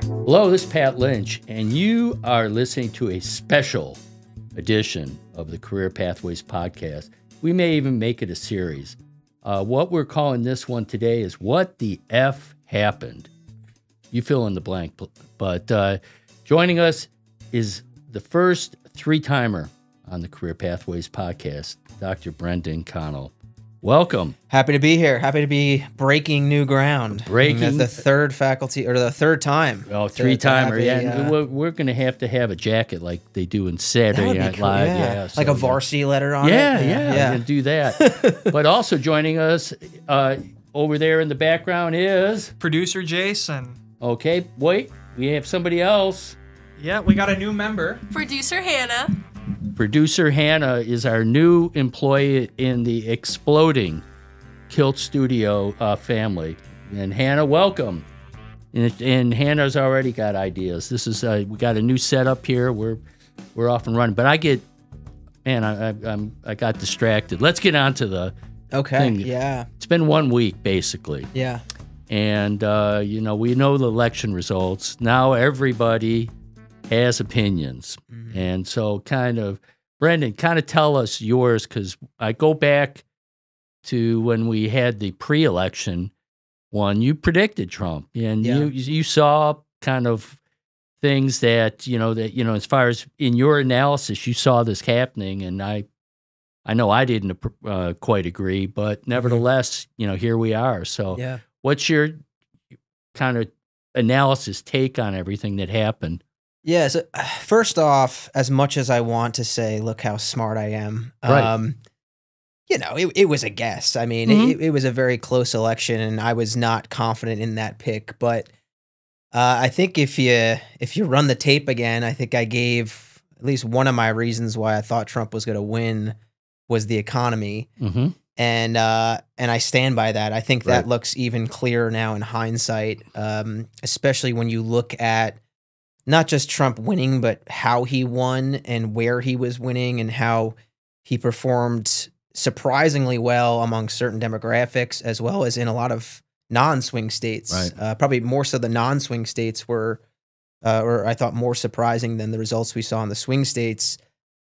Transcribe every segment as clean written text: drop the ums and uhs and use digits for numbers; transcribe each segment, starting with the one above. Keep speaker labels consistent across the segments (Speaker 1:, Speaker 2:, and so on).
Speaker 1: Hello, this is Pat Lynch, and you are listening to a special edition of the Career Pathways podcast. We may even make it a series. What we're calling this one today is What the F Happened. You fill in the blank, but joining us is the first three-timer on the Career Pathways podcast, Dr. Brendan Connell. Welcome.
Speaker 2: Happy to be here. Happy to be breaking new ground.
Speaker 1: Breaking
Speaker 2: the third faculty, or the third time.
Speaker 1: Oh, three-timer, yeah. We're going to have a jacket like they do in Saturday Night Live.
Speaker 2: Yeah. Like a varsity letter on it.
Speaker 1: Yeah. We're going to do that. But also joining us over there in the background is...
Speaker 3: Producer Jayson.
Speaker 1: Okay, wait. We have somebody else.
Speaker 3: Yeah, we got a new member.
Speaker 4: Producer Hannah.
Speaker 1: Producer Hannah is our new employee in the exploding KILT studio family. And Hannah, welcome. And Hannah's already got ideas. This is we got a new setup here. We're off and running. But I got distracted. Let's get on to the thing.
Speaker 2: Yeah.
Speaker 1: It's been 1 week basically.
Speaker 2: Yeah.
Speaker 1: And we know the election results. Now everybody has opinions. Mm-hmm. And so Brendan, tell us yours, because I go back to when we had the pre-election one. You predicted Trump, and you saw kind of things that, as far as in your analysis, you saw this happening, and I know I didn't quite agree, but nevertheless, here we are. So what's your kind of analysis take on everything that happened?
Speaker 2: Yeah, so first off, as much as I want to say, look how smart I am,
Speaker 1: right.
Speaker 2: It was a guess. I mean, it was a very close election, and I was not confident in that pick. But I think if you run the tape again, I think I gave at least one of my reasons why I thought Trump was going to win was the economy, and I stand by that. I think that looks even clearer now in hindsight, especially when you look at not just Trump winning, but how he won and where he was winning and how he performed surprisingly well among certain demographics, as well as in a lot of non-swing states. Right. Probably more so the non-swing states were, or I thought more surprising than the results we saw in the swing states.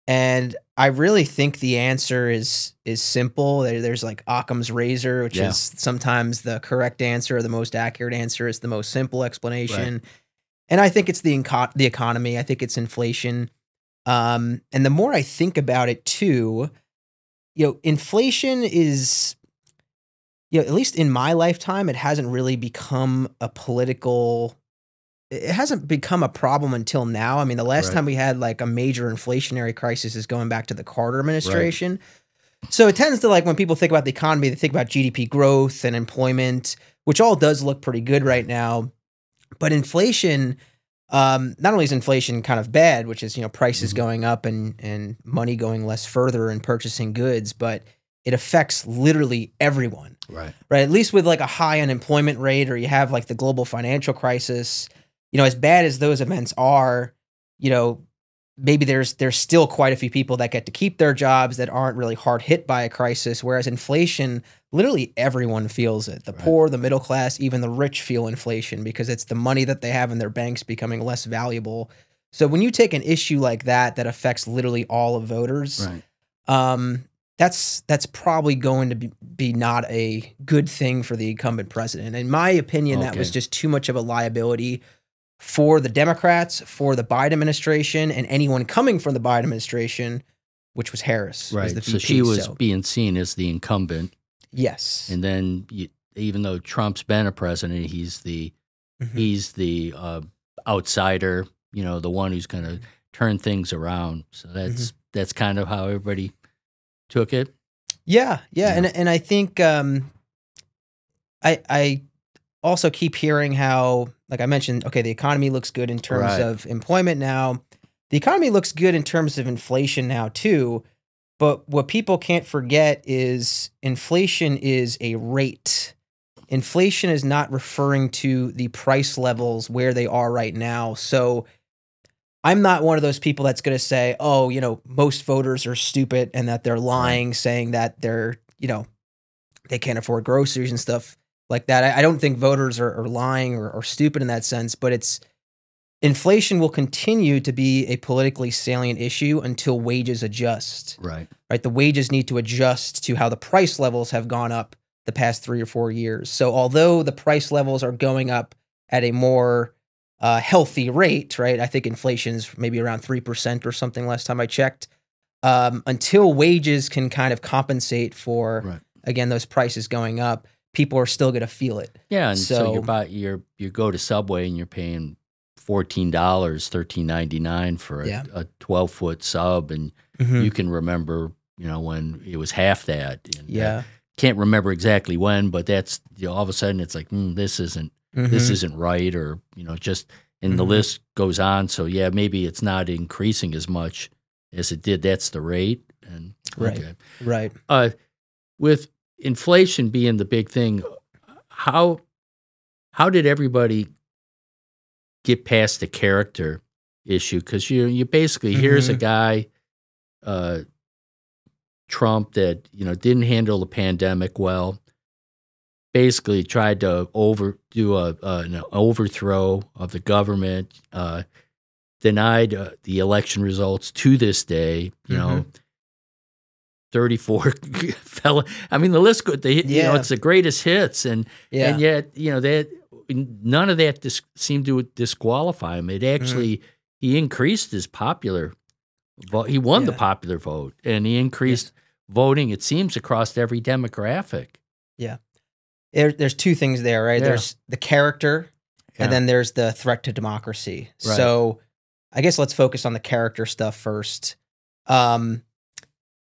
Speaker 2: And I really think the answer is simple. There's like Occam's razor, which is sometimes the correct answer, or the most accurate answer is the most simple explanation. Right. And I think it's the economy. I think it's inflation. And the more I think about it too, inflation is, at least in my lifetime, it hasn't really become it hasn't become a problem until now. I mean, the last time we had like a major inflationary crisis is going back to the Carter administration. Right. So it tends to, like, when people think about the economy, they think about GDP growth and employment, which all does look pretty good right now. But inflation, not only is inflation kind of bad, which is, prices going up and money going less further in purchasing goods, but it affects literally everyone. Right. At least with like a high unemployment rate, or you have like the global financial crisis, as bad as those events are, maybe there's still quite a few people that get to keep their jobs that aren't really hard hit by a crisis, whereas inflation, literally everyone feels it. The poor, the middle class, even the rich feel inflation, because it's the money that they have in their banks becoming less valuable. So when you take an issue like that affects literally all of voters, that's probably going to be not a good thing for the incumbent president. In my opinion, that was just too much of a liability for the Democrats, for the Biden administration, and anyone coming from the Biden administration, which was Harris.
Speaker 1: Right.
Speaker 2: Was the VP,
Speaker 1: so she was being seen as the incumbent.
Speaker 2: Yes.
Speaker 1: And then even though Trump's been a president, he's the outsider, the one who's going to turn things around. So that's kind of how everybody took it. Yeah.
Speaker 2: And I think I also keep hearing how, like I mentioned, the economy looks good in terms of employment now. The economy looks good in terms of inflation now too. But what people can't forget is inflation is a rate. Inflation is not referring to the price levels where they are right now. So I'm not one of those people that's going to say, oh, most voters are stupid and that they're lying, saying that they're, they can't afford groceries and stuff like that. I don't think voters are lying or stupid in that sense, but inflation will continue to be a politically salient issue until wages adjust.
Speaker 1: Right.
Speaker 2: The wages need to adjust to how the price levels have gone up the past 3 or 4 years. So although the price levels are going up at a more healthy rate, right? I think inflation's maybe around 3% or something last time I checked. Until wages can kind of compensate for, again, those prices going up, people are still going to feel it.
Speaker 1: Yeah, and so you go to Subway and you're paying $14, $13.99 for a 12-foot sub, and you can remember, when it was half that. And, can't remember exactly when, but that's all of a sudden it's like this isn't right, or just, and the list goes on. So yeah, maybe it's not increasing as much as it did. That's the rate, and
Speaker 2: right.
Speaker 1: With inflation being the big thing, how did everybody get past the character issue? Because you basically here's a guy, Trump, that didn't handle the pandemic well. Basically tried to do an overthrow of the government, denied the election results to this day. 34 fella. I mean, the list goes. It's the greatest hits, and yet that none of that seemed to disqualify him. It actually he increased his popular vote. He won the popular vote, and he increased voting. It seems across every demographic.
Speaker 2: Yeah. There's two things there, right? Yeah. There's the character, and then there's the threat to democracy. Right. So I guess let's focus on the character stuff first.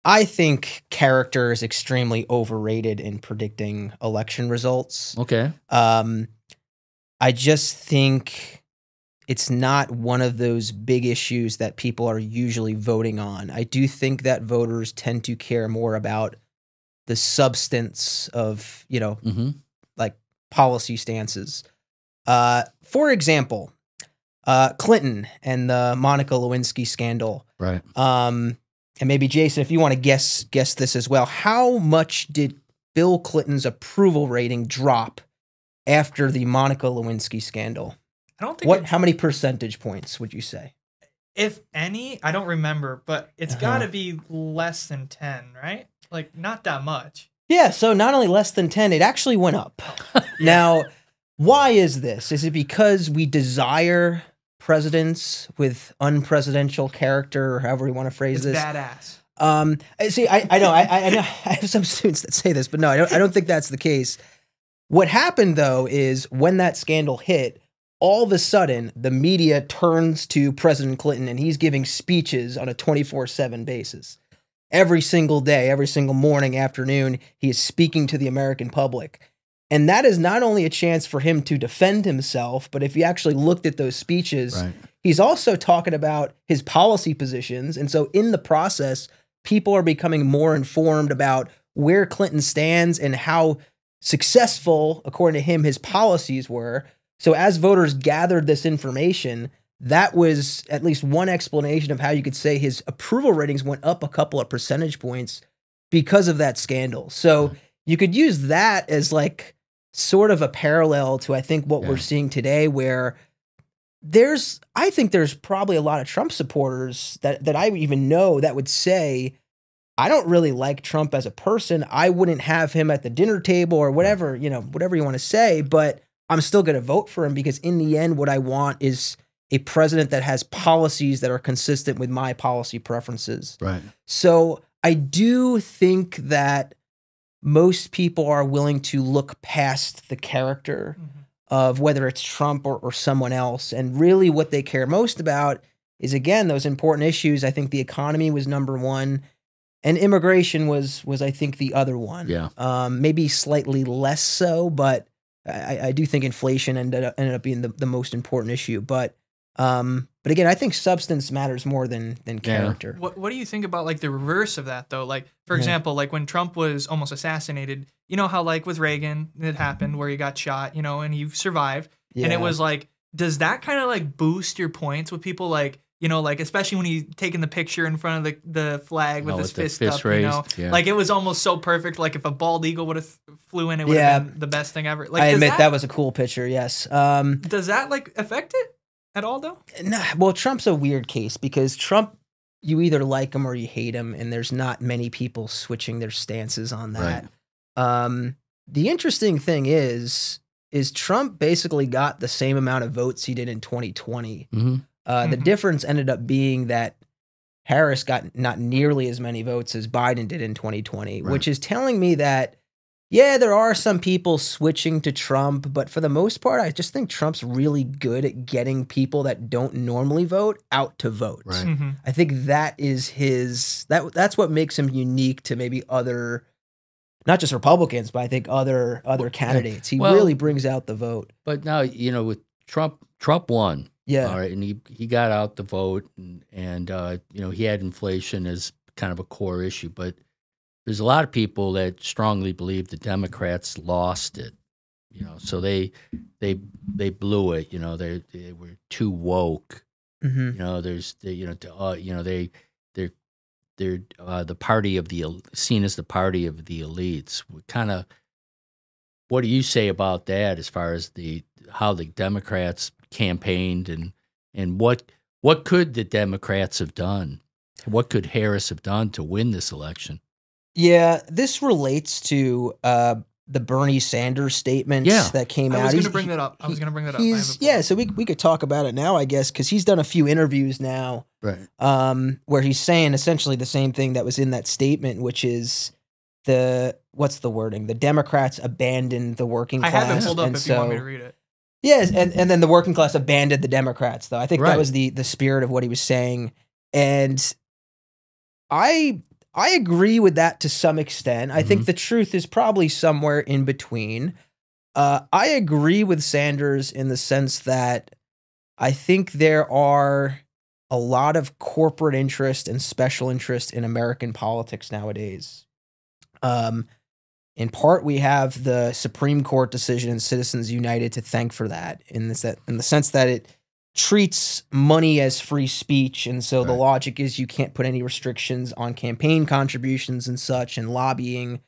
Speaker 2: I think character is extremely overrated in predicting election results.
Speaker 1: Okay.
Speaker 2: I just think it's not one of those big issues that people are usually voting on. I do think that voters tend to care more about the substance of, like policy stances. For example, Clinton and the Monica Lewinsky scandal.
Speaker 1: Right.
Speaker 2: And maybe Jayson, if you want to guess this as well, how much did Bill Clinton's approval rating drop after the Monica Lewinsky scandal?
Speaker 3: I don't think.
Speaker 2: How many percentage points would you say?
Speaker 3: If any, I don't remember, but it's got to be less than 10, right? Like, not that much.
Speaker 2: Yeah, so not only less than 10, it actually went up. Now, why is this? Is it because we desire presidents with unpresidential character, or however you want to phrase this?
Speaker 3: Badass.
Speaker 2: See, I know, I know, I have some students that say this, but no, I don't think that's the case. What happened, though, is when that scandal hit, all of a sudden, the media turns to President Clinton, and he's giving speeches on a 24/7 basis. Every single day, every single morning, afternoon, he is speaking to the American public. And that is not only a chance for him to defend himself, but if you actually looked at those speeches, he's also talking about his policy positions. And so in the process, people are becoming more informed about where Clinton stands and how successful, according to him, his policies were. So as voters gathered this information, that was at least one explanation of how you could say his approval ratings went up a couple of percentage points because of that scandal. So you could use that as like sort of a parallel to, I think, what we're seeing today, where I think there's probably a lot of Trump supporters that I even know that would say, I don't really like Trump as a person. I wouldn't have him at the dinner table or whatever, whatever you want to say, but I'm still going to vote for him because in the end, what I want is a president that has policies that are consistent with my policy preferences.
Speaker 1: Right.
Speaker 2: So I do think that most people are willing to look past the character of whether it's Trump or someone else. And really what they care most about is, again, those important issues. I think the economy was number one, and immigration was I think, the other one.
Speaker 1: Yeah.
Speaker 2: Maybe slightly less so, but I do think inflation ended up being the most important issue. But again, I think substance matters more than character.
Speaker 3: What do you think about like the reverse of that though? Like, for example, like when Trump was almost assassinated, you know how like with Reagan it happened where he got shot, and he survived. And it was like, does that kind of like boost your points with people? Like, you know, like especially when he's taking the picture in front of the flag with his fist up,
Speaker 1: raised,
Speaker 3: you know,
Speaker 1: yeah.
Speaker 3: like it was almost so perfect. Like if a bald eagle would have flew in, it would have been the best thing ever. Like
Speaker 2: I admit that was a cool picture. Yes.
Speaker 3: Does that like affect it at all though?
Speaker 2: Nah, well, Trump's a weird case because Trump, you either like him or you hate him, and there's not many people switching their stances on that. Right. The interesting thing is Trump basically got the same amount of votes he did in 2020. The difference ended up being that Harris got not nearly as many votes as Biden did in 2020, which is telling me that, yeah, there are some people switching to Trump, but for the most part, I just think Trump's really good at getting people that don't normally vote out to vote.
Speaker 1: Right.
Speaker 2: I think that is that's what makes him unique to maybe other, not just Republicans, but I think other candidates. He really brings out the vote.
Speaker 1: But now, you know, with Trump won.
Speaker 2: Yeah.
Speaker 1: All right. And he got out the vote and you know, he had inflation as kind of a core issue. But there's a lot of people that strongly believe the Democrats lost it. You know, so they blew it. You know, they were too woke. You know, they're the party of the seen as the party of the elites. Kind of, what do you say about that as far as how the Democrats campaigned and what could the Democrats have done? What could Harris have done to win this election?
Speaker 2: Yeah, this relates to the Bernie Sanders statements that came out.
Speaker 3: I was going to bring that up.
Speaker 2: So we could talk about it now, I guess, because he's done a few interviews now,
Speaker 1: right?
Speaker 2: Where he's saying essentially the same thing that was in that statement, which is what's the wording? The Democrats abandoned the working class.
Speaker 3: I have it pulled up if you want me to read it.
Speaker 2: Yes, and then the working class abandoned the Democrats, though. I think that was the spirit of what he was saying, and I agree with that to some extent. I think the truth is probably somewhere in between. I agree with Sanders in the sense that I think there are a lot of corporate interest and special interest in American politics nowadays. In part, we have the Supreme Court decision in Citizens United to thank for that, in the sense that it treats money as free speech, and so the logic is you can't put any restrictions on campaign contributions and such and lobbying,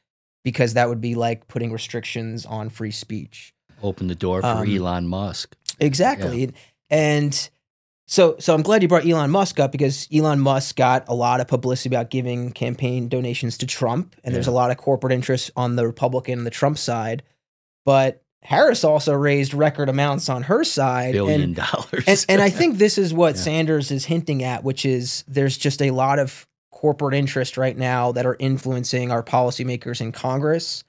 Speaker 2: because that would be like putting restrictions on free speech.
Speaker 1: Open the door for Elon Musk.
Speaker 2: Exactly. Yeah. And so I'm glad you brought Elon Musk up, because Elon Musk got a lot of publicity about giving campaign donations to Trump, and there's a lot of corporate interest on the Republican and the Trump side. But Harris also raised record amounts on her side.
Speaker 1: $1 billion.
Speaker 2: And I think this is what Sanders is hinting at, which is there's just a lot of corporate interest right now that are influencing our policymakers in Congress.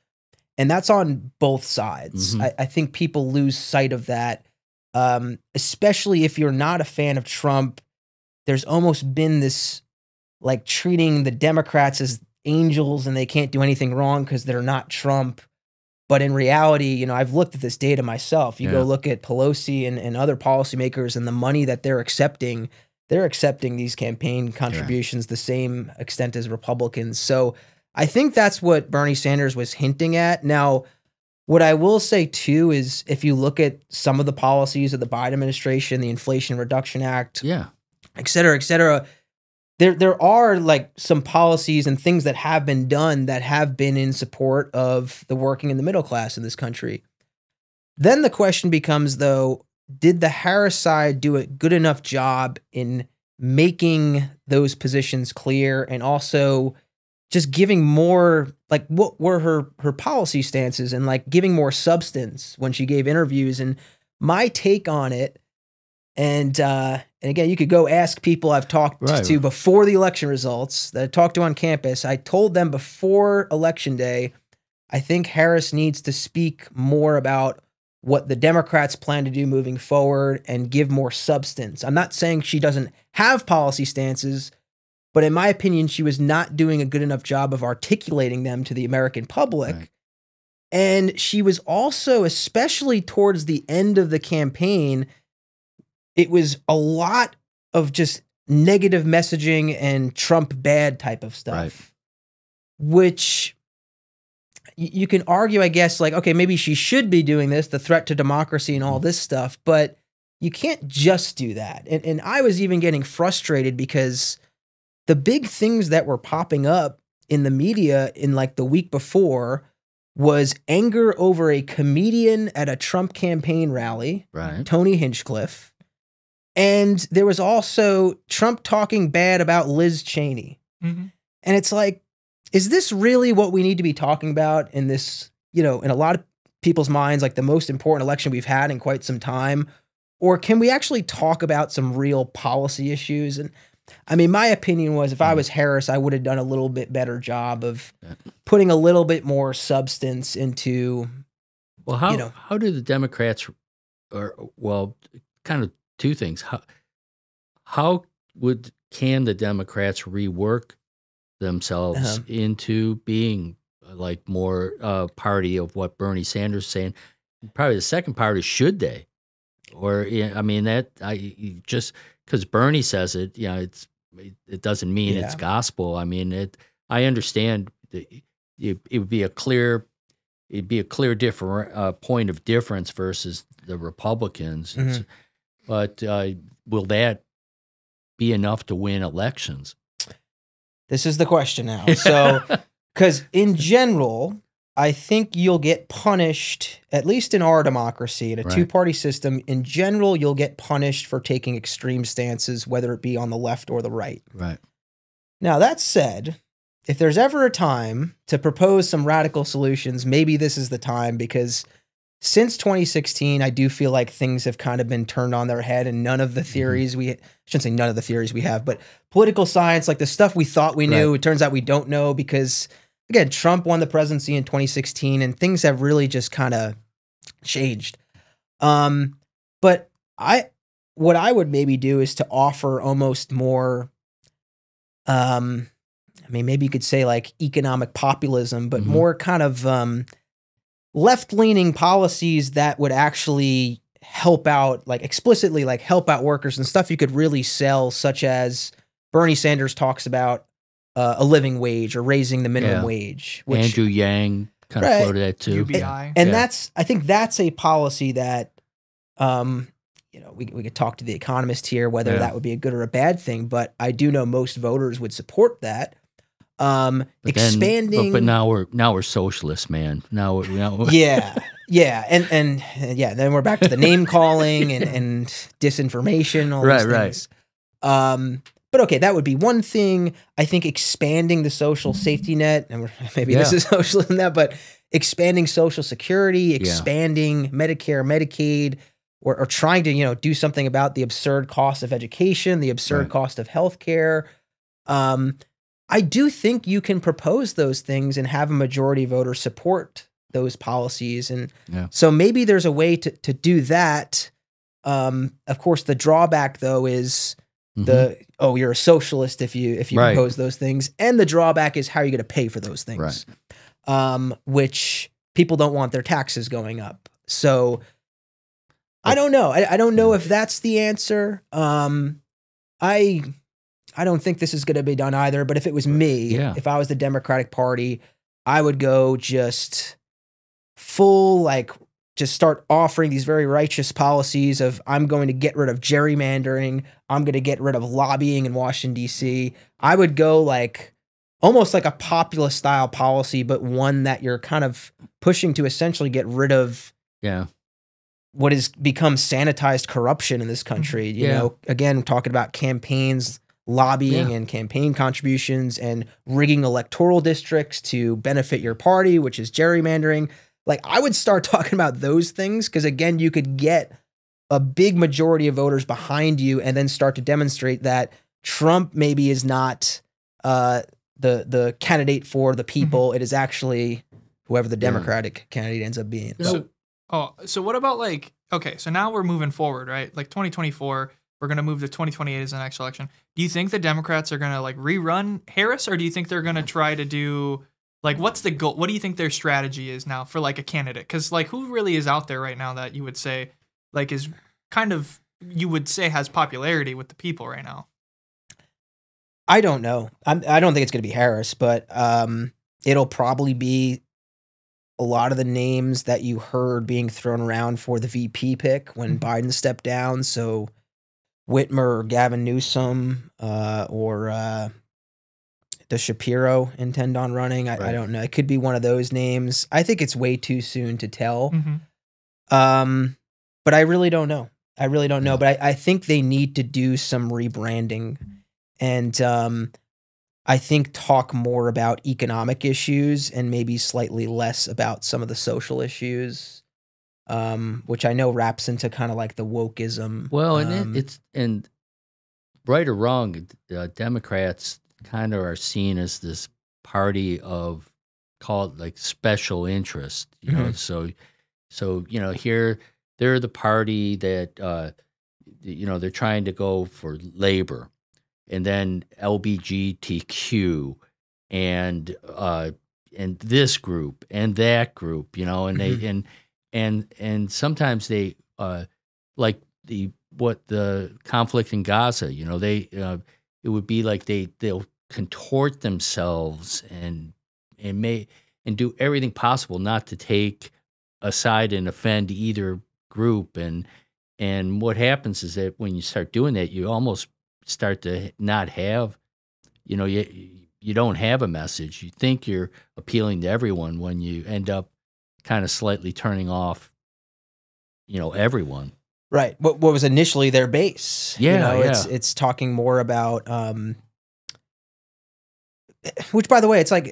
Speaker 2: And that's on both sides. I think people lose sight of that, especially if you're not a fan of Trump. There's almost been this, like, treating the Democrats as angels and they can't do anything wrong because they're not Trump. But in reality, you know, I've looked at this data myself. You go look at Pelosi and other policymakers and the money that they're accepting these campaign contributions the same extent as Republicans. So I think that's what Bernie Sanders was hinting at. Now, what I will say too is if you look at some of the policies of the Biden administration, the Inflation Reduction Act, et cetera, there are like some policies and things that have been done that have been in support of the working and the middle class in this country. Then the question becomes, though, did the Harris side do a good enough job in making those positions clear and also just giving more, like, what were her policy stances and like giving more substance when she gave interviews? And my take on it, and again, you could go ask people I've talked to before the election results that I talked to on campus. I told them before Election Day, I think Harris needs to speak more about what the Democrats plan to do moving forward and give more substance. I'm not saying she doesn't have policy stances, but in my opinion, she was not doing a good enough job of articulating them to the American public. Right. And she was also, especially towards the end of the campaign, it was a lot of just negative messaging and Trump bad type of stuff, which you can argue, I guess, like, okay, maybe she should be doing this, the threat to democracy and all this stuff. But you can't just do that. And I was even getting frustrated because the big things that were popping up in the media in like the week before was anger over a comedian at a Trump campaign rally,
Speaker 1: Right.
Speaker 2: Tony Hinchcliffe. And there was also Trump talking bad about Liz Cheney.
Speaker 3: Mm-hmm.
Speaker 2: And it's like, is this really what we need to be talking about in this, in a lot of people's minds, like the most important election we've had in quite some time? Or can we actually talk about some real policy issues? And I mean, my opinion was if I was Harris, I would have done a little bit better job of putting a little bit more substance into.
Speaker 1: Well, how do the Democrats, kind of two things. How can the Democrats rework themselves into being like more party of what Bernie Sanders is saying? Probably the second part is, should they? Or I mean, just because Bernie says it, it doesn't mean it's gospel. I mean, I understand that it would be a clear different point of difference versus the Republicans.
Speaker 2: Mm-hmm.
Speaker 1: But will that be enough to win elections?
Speaker 2: This is the question now. So, because in general, I think you'll get punished, at least in our democracy, in a two-party system. In general, you'll get punished for taking extreme stances, whether it be on the left or the right.
Speaker 1: Right.
Speaker 2: Now, that said, if there's ever a time to propose some radical solutions, maybe this is the time, because since 2016, I do feel like things have kind of been turned on their head, and none of the theories I shouldn't say none of the theories we have, but political science, like the stuff we thought we knew, it turns out we don't know, because again, Trump won the presidency in 2016 and things have really just kind of changed. But what I would maybe do is to offer almost more, maybe you could say like economic populism, but more kind of left-leaning policies that would actually help out, like explicitly like help out workers and stuff you could really sell, such as Bernie Sanders talks about a living wage or raising the minimum wage. Which,
Speaker 1: Andrew Yang kind of floated that too.
Speaker 3: UBI.
Speaker 2: And I think that's a policy that, we could talk to the economist here, whether that would be a good or a bad thing, but I do know most voters would support that. Expanding.
Speaker 1: But now we're socialists, man. Now
Speaker 2: yeah. And then we're back to the name calling and disinformation, all these things. But okay, that would be one thing. I think expanding the social safety net, and maybe this is socialism, but expanding Social Security, expanding Medicare, Medicaid, or trying to do something about the absurd cost of education, the absurd cost of healthcare. I do think you can propose those things and have a majority voter support those policies, and so maybe there's a way to do that. Of course, the drawback though is you're a socialist if you propose those things, and the drawback is how are you going to pay for those things, which people don't want their taxes going up. So I don't know. I don't know if that's the answer. I don't think this is going to be done either. But if it was me, if I was the Democratic Party, I would go just full just start offering these very righteous policies of I'm going to get rid of gerrymandering. I'm going to get rid of lobbying in Washington, D.C. I would go almost like a populist style policy, but one that you're kind of pushing to essentially get rid of what has become sanitized corruption in this country. You know, again, talking about campaigns, lobbying and campaign contributions and rigging electoral districts to benefit your party, which is gerrymandering. I would start talking about those things because, again, you could get a big majority of voters behind you and then start to demonstrate that Trump maybe is not the candidate for the people. It is actually whoever the Democratic candidate ends up being.
Speaker 3: So what about okay, so now we're moving forward, right? 2024, we're going to move to 2028 as the next election. Do you think the Democrats are going to rerun Harris, or do you think they're going to try to do what's the goal? What do you think their strategy is now for a candidate? Because who really is out there right now that you would say is kind of has popularity with the people right now?
Speaker 2: I don't know. I don't think it's going to be Harris, but it'll probably be a lot of the names that you heard being thrown around for the VP pick when Biden stepped down. So Whitmer or Gavin Newsom, or does Shapiro intend on running? I don't know. It could be one of those names. I think it's way too soon to tell. But I really don't know. I really don't know. But I think they need to do some rebranding and I think talk more about economic issues and maybe slightly less about some of the social issues, which I know wraps into kind of like the wokeism.
Speaker 1: Well, and right or wrong, Democrats kind of are seen as this party of, call it like special interest, you know. So you know, here they're the party that you know, they're trying to go for labor, and then LGBTQ, and this group and that group, you know, and they and sometimes they like the conflict in Gaza, you know, they it would be like they'll contort themselves and do everything possible not to take a side and offend either group, and what happens is that when you start doing that, you almost start to not have, you know, you don't have a message. You think you're appealing to everyone when you end up kind of slightly turning off, you know, everyone.
Speaker 2: Right. What was initially their base.
Speaker 1: Yeah,
Speaker 2: you know, it's talking more about which, by the way, it's like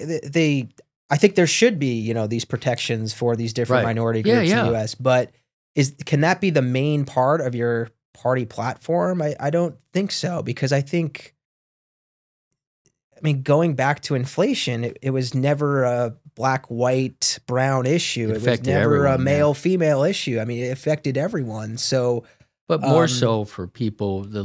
Speaker 2: I think there should be, you know, these protections for these different minority groups in the US, but can that be the main part of your party platform? I don't think so, because I mean, going back to inflation, it was never a black, white, brown issue. It was never a male, female issue. I mean, it affected everyone. So,
Speaker 1: but more so for people, the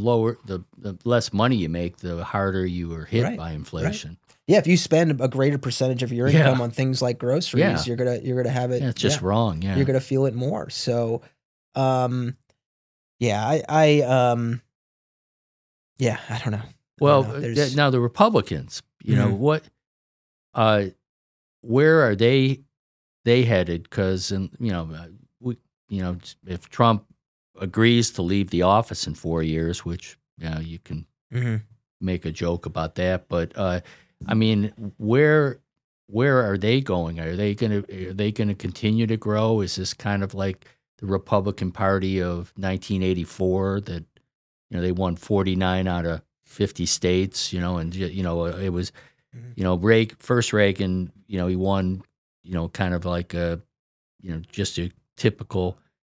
Speaker 1: less money you make, the harder you are hit by inflation.
Speaker 2: Right. Yeah, if you spend a greater percentage of your income on things like groceries, you're gonna have it.
Speaker 1: Yeah, it's just wrong. Yeah,
Speaker 2: you're gonna feel it more. So, I don't know.
Speaker 1: Well, now the Republicans, you know, what, where are they headed? Because, you know, if Trump agrees to leave the office in 4 years, which, you know, you can make a joke about that, but I mean, where are they going? Are they gonna continue to grow? Is this kind of like the Republican Party of 1984 that, you know, they won 49 out of 50 states, you know, and, you know, it was, you know, first Reagan, you know, he won, you know, kind of like a, you know, just a typical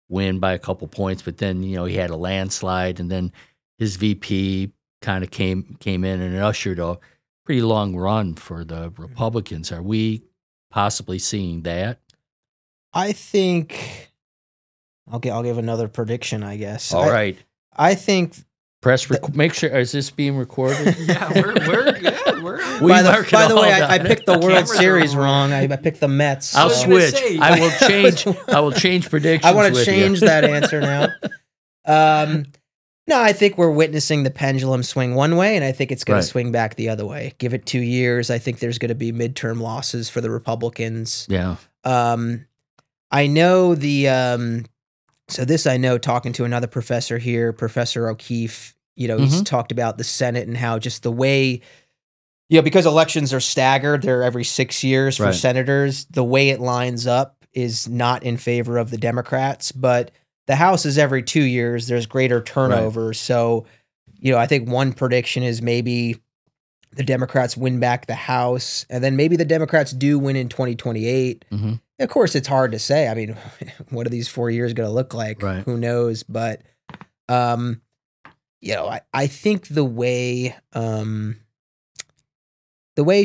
Speaker 1: win by a couple points, but then, you know, he had a landslide, and then his VP kind of came in and ushered a pretty long run for the Republicans. Are we possibly seeing that?
Speaker 2: I think I'll give another prediction, I guess.
Speaker 1: All right.
Speaker 2: I think
Speaker 1: make sure, is this being recorded?
Speaker 3: Yeah, we're good.
Speaker 2: By the way, I picked the World Series wrong. I picked the Mets.
Speaker 1: I'll switch. I will change predictions.
Speaker 2: I want to change that answer now. No, I think we're witnessing the pendulum swing one way, and I think it's going to swing back the other way. Give it 2 years. I think there's going to be midterm losses for the Republicans.
Speaker 1: Yeah.
Speaker 2: I know so this I know, talking to another professor here, Professor O'Keefe, you know, he's talked about the Senate and how just the way, you know, because elections are staggered, they're every 6 years for senators, the way it lines up is not in favor of the Democrats, but the House is every 2 years. There's greater turnover. Right. So, you know, I think one prediction is maybe the Democrats win back the House, and then maybe the Democrats do win in 2028. Of course, it's hard to say. I mean, what are these 4 years going to look like?
Speaker 1: Right.
Speaker 2: Who knows? But, you know, I think the way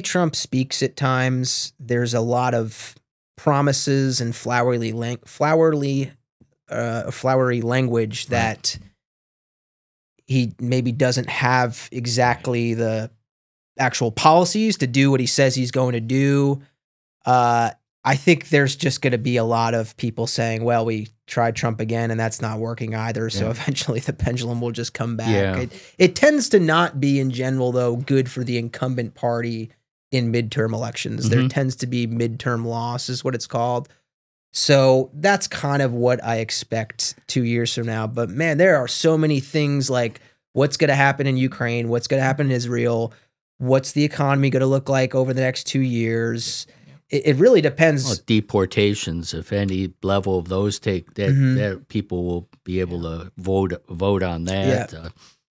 Speaker 2: Trump speaks at times, there's a lot of promises and flowery language that he maybe doesn't have exactly the actual policies to do what he says he's going to do. I think there's just going to be a lot of people saying, well, we tried Trump again and that's not working either. So eventually the pendulum will just come back. It tends to not be, in general, though, good for the incumbent party in midterm elections. There tends to be midterm loss is what it's called. So that's kind of what I expect 2 years from now. But man, there are so many things like what's going to happen in Ukraine, what's going to happen in Israel, what's the economy going to look like over the next 2 years. It really depends.
Speaker 1: Well, deportations, if any level of those take, that people will be able to vote on that.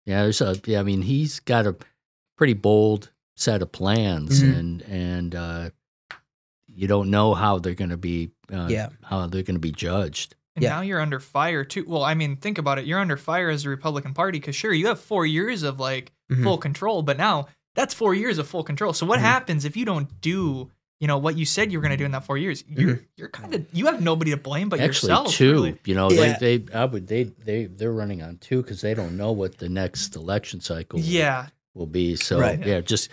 Speaker 1: I mean, he's got a pretty bold set of plans, and you don't know how they're going to be judged.
Speaker 3: And now you're under fire too. Well, I mean, think about it. You're under fire as the Republican Party because sure, you have 4 years of like full control, but now that's 4 years of full control. So what happens if you don't do, you know, what you said you were going to do in that 4 years? You're kind of, you have nobody to blame but yourself.
Speaker 1: Actually, two.
Speaker 3: Really.
Speaker 1: You know, they're running on two because they don't know what the next election cycle will be. So just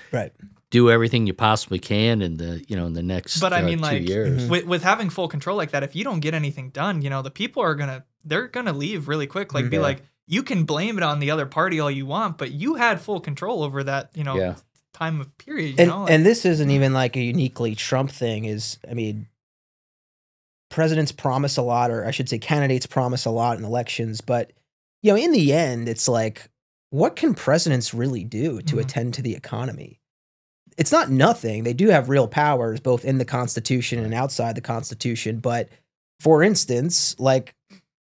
Speaker 1: do everything you possibly can in the next.
Speaker 3: But I mean,
Speaker 1: 2
Speaker 3: like
Speaker 1: years.
Speaker 3: with having full control like that, if you don't get anything done, you know, the people are they're gonna leave really quick. Like be like, you can blame it on the other party all you want, but you had full control over that, you know, time of period. You know?
Speaker 2: And this isn't even like a uniquely Trump thing. I mean, presidents promise a lot, or I should say, candidates promise a lot in elections, but you know, in the end, it's like, what can presidents really do to attend to the economy? It's not nothing. They do have real powers, both in the Constitution and outside the Constitution. But for instance, like,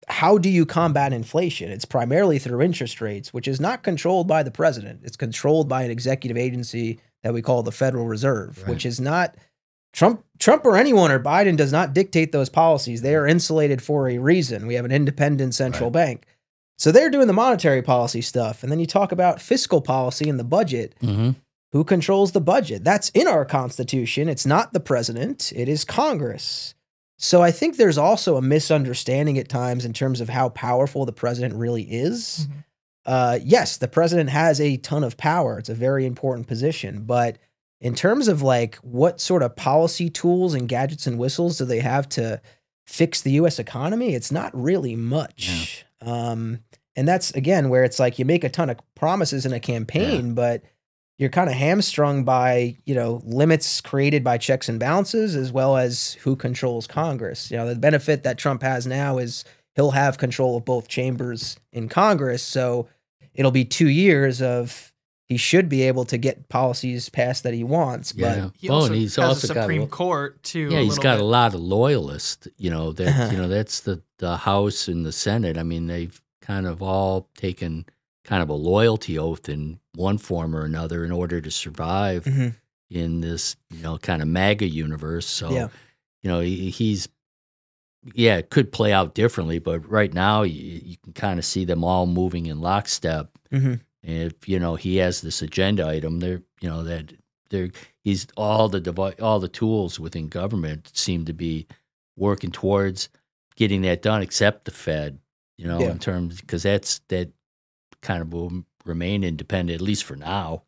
Speaker 2: how do you combat inflation? It's primarily through interest rates, which is not controlled by the president. It's controlled by an executive agency that we call the Federal Reserve, which is not Trump or anyone, or Biden does not dictate those policies. They are insulated for a reason. We have an independent central bank. So they're doing the monetary policy stuff. And then you talk about fiscal policy and the budget. Who controls the budget? That's in our Constitution. It's not the president. It is Congress. So I think there's also a misunderstanding at times in terms of how powerful the president really is. Yes, the president has a ton of power. It's a very important position. But in terms of like what sort of policy tools and gadgets and whistles do they have to fix the U.S. economy, it's not really much. And that's, again, where it's like you make a ton of promises in a campaign, but you're kind of hamstrung by, you know, limits created by checks and balances, as well as who controls Congress. You know, the benefit that Trump has now is he'll have control of both chambers in Congress. So it'll be 2 years of he should be able to get policies passed that he wants. But
Speaker 3: he also has a Supreme Court too.
Speaker 1: Yeah, he's got a lot of loyalists. You know that you know that's the House and the Senate. I mean, they've kind of all taken kind of a loyalty oath in one form or another in order to survive in this, you know, kind of MAGA universe. So, you know, he's, it could play out differently, but right now you can kind of see them all moving in lockstep. And if, you know, he has this agenda item there, you know, that he's all the tools within government seem to be working towards getting that done, except the Fed, you know, in terms, because that kind of will remain independent, at least for now.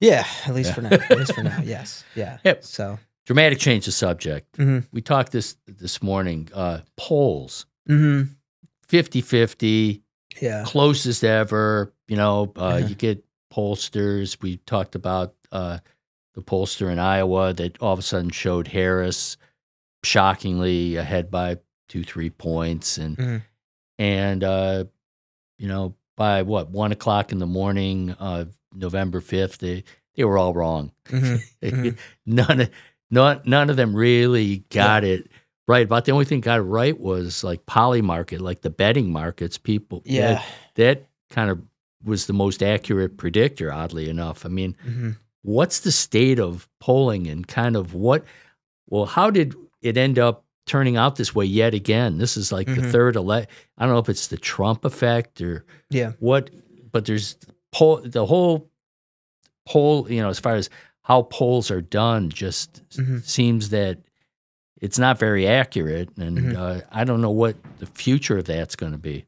Speaker 2: Yeah, at least for now. At least for now, yes. Yeah. So
Speaker 1: dramatic change of subject. We talked this morning. Polls. 50-50. Yeah. Closest ever. You know, you get pollsters. We talked about the pollster in Iowa that all of a sudden showed Harris shockingly ahead by 2-3 points. And you know, by 1 o'clock in the morning of November 5th, they were all wrong. None of them really got it right. About the only thing got it right was like Polymarket, like the betting markets. People, that kind of was the most accurate predictor, oddly enough. I mean, what's the state of polling and kind of how did it end up turning out this way yet again? This is like the third I don't know if it's the Trump effect or what, but there's the whole poll, you know, as far as how polls are done, just seems that it's not very accurate, and I don't know what the future of that's going to be.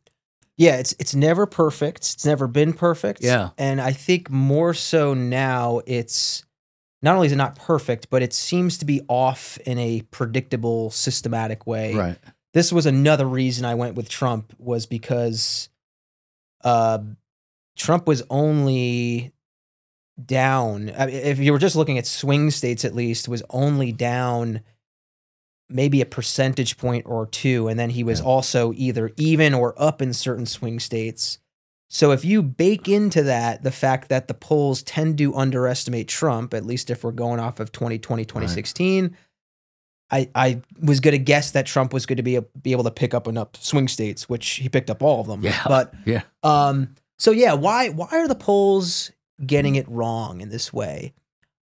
Speaker 2: Yeah, it's never perfect. It's never been perfect. Yeah, and I think more so now it's. Not only is it not perfect, but it seems to be off in a predictable, systematic way. Right. This was another reason I went with Trump, was because Trump was only down. I mean, if you were just looking at swing states, at least, was only down maybe a percentage point or two. And then he was also either even or up in certain swing states. So if you bake into that the fact that the polls tend to underestimate Trump, at least if we're going off of 2020, 2016, I was going to guess that Trump was going to be able to pick up enough swing states, which he picked up all of them.
Speaker 1: Yeah.
Speaker 2: But
Speaker 1: yeah.
Speaker 2: So yeah, why are the polls getting it wrong in this way?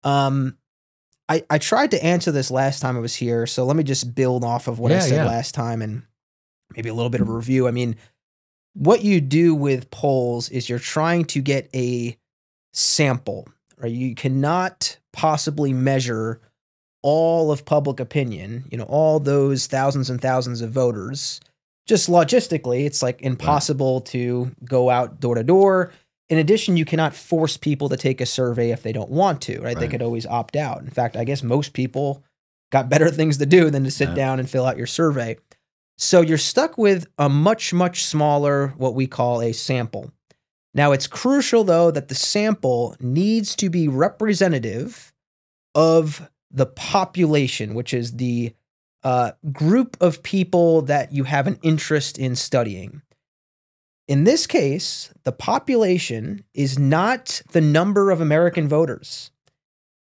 Speaker 2: I tried to answer this last time I was here, so let me just build off of what I said last time and maybe a little bit of a review. I mean, what you do with polls is you're trying to get a sample, right? You cannot possibly measure all of public opinion, all those thousands and thousands of voters. Just logistically, it's like impossible to go out door to door. In addition, you cannot force people to take a survey if they don't want to, right? They could always opt out. In fact, I guess most people got better things to do than to sit down and fill out your survey. So you're stuck with a much, much smaller, what we call a sample. Now, it's crucial, though, that the sample needs to be representative of the population, which is the group of people that you have an interest in studying. In this case, the population is not the number of American voters.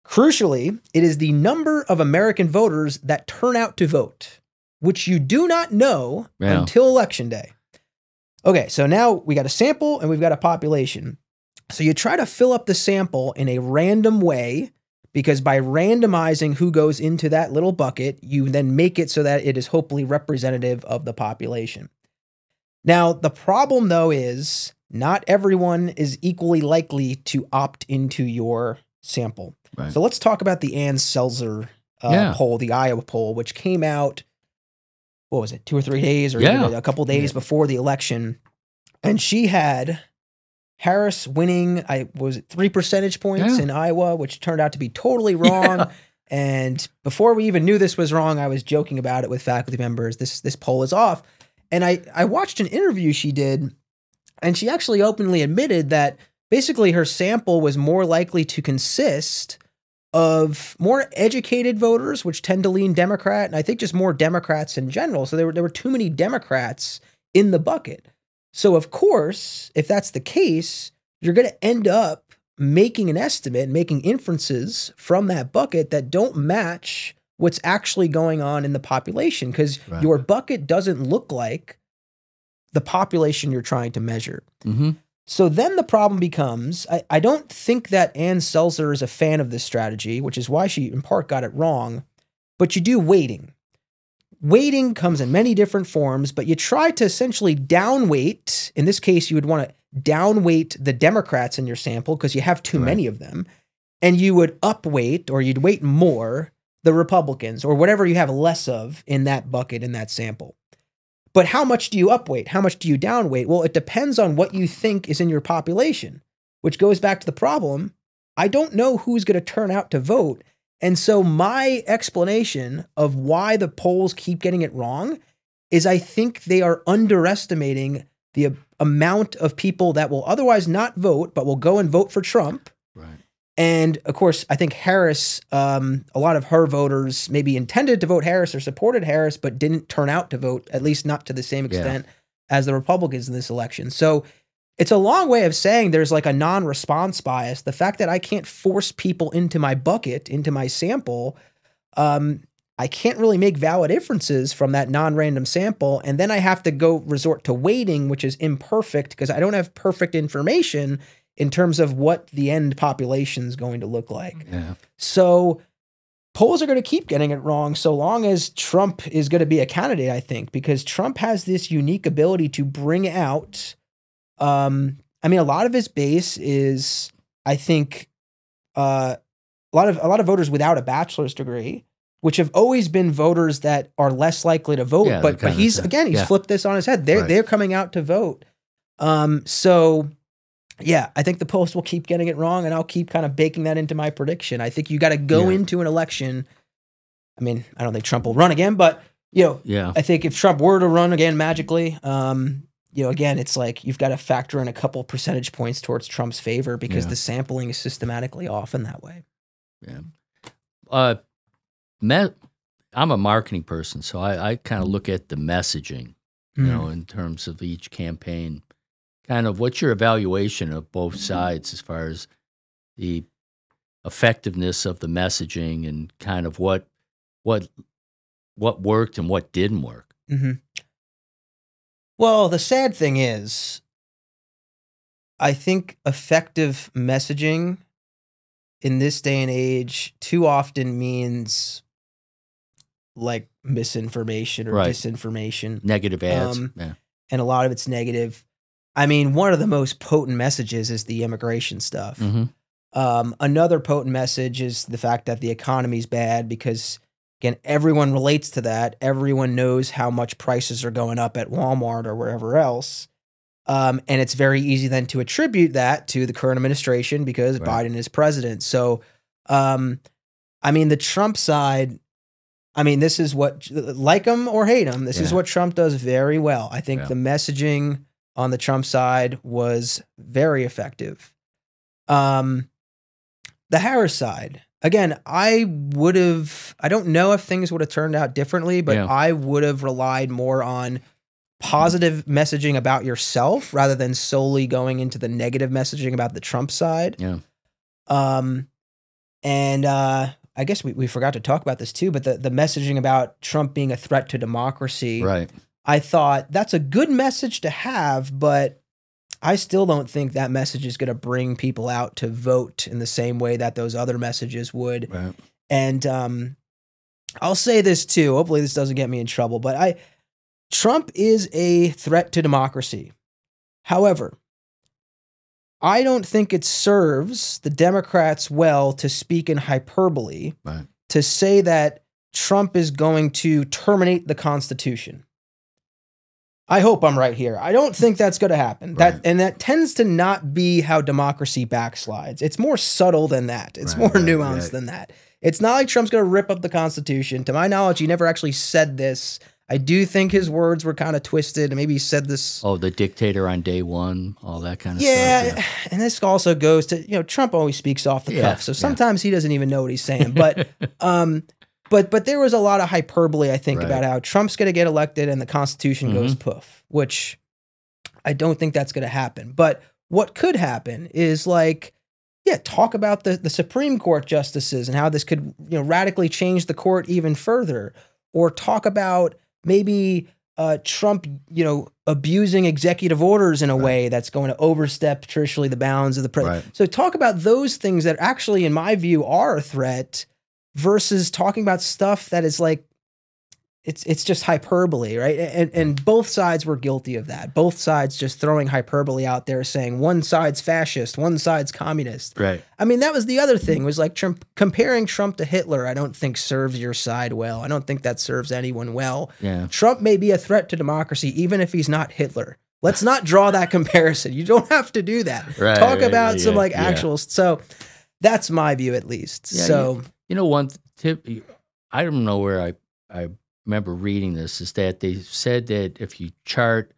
Speaker 2: Crucially, it is the number of American voters that turn out to vote, which you do not know until Election Day. Okay, so now we got a sample and we've got a population. So you try to fill up the sample in a random way, because by randomizing who goes into that little bucket, you then make it so that it is hopefully representative of the population. Now, the problem, though, is not everyone is equally likely to opt into your sample. Right. So let's talk about the Ann Selzer poll, the Iowa poll, which came out, what was it, 2 or 3 days or even a couple days before the election. And she had Harris winning, 3 percentage points in Iowa, which turned out to be totally wrong. Yeah. And before we even knew this was wrong, I was joking about it with faculty members. This poll is off. And I watched an interview she did, and she actually openly admitted that basically her sample was more likely to consist of more educated voters, which tend to lean Democrat, and I think just more Democrats in general. So there were too many Democrats in the bucket. So of course, if that's the case, you're going to end up making an estimate, making inferences from that bucket that don't match what's actually going on in the population, because your bucket doesn't look like the population you're trying to measure. Mm-hmm. So then the problem becomes, I don't think that Ann Selzer is a fan of this strategy, which is why she in part got it wrong, but you do weighting. Weighting comes in many different forms, but you try to essentially downweight. In this case, you would want to downweight the Democrats in your sample because you have too many of them, and you would upweight, or you'd weight more, the Republicans, or whatever you have less of in that bucket, in that sample. But how much do you upweight? How much do you downweight? Well, it depends on what you think is in your population, which goes back to the problem. I don't know who's going to turn out to vote. And so my explanation of why the polls keep getting it wrong is I think they are underestimating the amount of people that will otherwise not vote, but will go and vote for Trump. Right. And of course, I think Harris, a lot of her voters maybe intended to vote Harris or supported Harris, but didn't turn out to vote, at least not to the same extent as the Republicans in this election. So it's a long way of saying there's like a non-response bias. The fact that I can't force people into my bucket, into my sample, I can't really make valid inferences from that non-random sample. And then I have to go resort to weighting, which is imperfect because I don't have perfect information in terms of what the end population is going to look like. Yeah. So polls are going to keep getting it wrong so long as Trump is going to be a candidate, I think, because Trump has this unique ability to bring out, I mean, a lot of his base is, I think, a lot of voters without a bachelor's degree, which have always been voters that are less likely to vote. But he's flipped this on his head. They're coming out to vote. So yeah, I think the Post will keep getting it wrong, and I'll keep kind of baking that into my prediction. I think you got to go into an election. I mean, I don't think Trump will run again, but I think if Trump were to run again magically, again, it's like you've got to factor in a couple percentage points towards Trump's favor because the sampling is systematically off in that way.
Speaker 1: Yeah. I'm a marketing person, so I kind of look at the messaging, in terms of each campaign. Kind of what's your evaluation of both sides as far as the effectiveness of the messaging and kind of what worked and what didn't work?
Speaker 2: Well, the sad thing is, I think effective messaging in this day and age too often means like misinformation or disinformation.
Speaker 1: Negative ads.
Speaker 2: And a lot of it's negative. I mean, one of the most potent messages is the immigration stuff. Another potent message is the fact that the economy's bad because, again, everyone relates to that. Everyone knows how much prices are going up at Walmart or wherever else. And it's very easy then to attribute that to the current administration because Biden is president. So, I mean, the Trump side, I mean, this is what, like him or hate him, this is what Trump does very well. I think the messaging on the Trump side was very effective. The Harris side, again, I don't know if things would have turned out differently, but I would have relied more on positive messaging about yourself rather than solely going into the negative messaging about the Trump side. And I guess we forgot to talk about this too, but the messaging about Trump being a threat to democracy, I thought that's a good message to have, but I still don't think that message is going to bring people out to vote in the same way that those other messages would. And I'll say this too, hopefully this doesn't get me in trouble, but Trump is a threat to democracy. However, I don't think it serves the Democrats well to speak in hyperbole, to say that Trump is going to terminate the Constitution. I hope I'm right here. I don't think that's going to happen. And that tends to not be how democracy backslides. It's more subtle than that. It's more nuanced than that. It's not like Trump's going to rip up the Constitution. To my knowledge, he never actually said this. I do think his words were kind of twisted, and maybe he said this. Oh,
Speaker 1: the dictator on day one, all that kind of stuff. Yeah,
Speaker 2: and this also goes to, Trump always speaks off the cuff, so sometimes he doesn't even know what he's saying. But but there was a lot of hyperbole, I think, about how Trump's going to get elected and the Constitution goes poof, which I don't think that's going to happen. But what could happen is talk about the Supreme Court justices and how this could radically change the court even further, or talk about maybe Trump, abusing executive orders in a way that's going to overstep traditionally the bounds of the president. So talk about those things that actually, in my view, are a threat versus talking about stuff that is it's just hyperbole, right? And both sides were guilty of that. Both sides just throwing hyperbole out there saying one side's fascist, one side's communist. I mean, that was the other thing, was comparing Trump to Hitler, I don't think serves your side well. I don't think that serves anyone well. Trump may be a threat to democracy, even if he's not Hitler. Let's not draw that comparison. You don't have to do that. Talk about some actual. So that's my view, at least. So
Speaker 1: one tip, I don't know where I remember reading this, is that they said that if you chart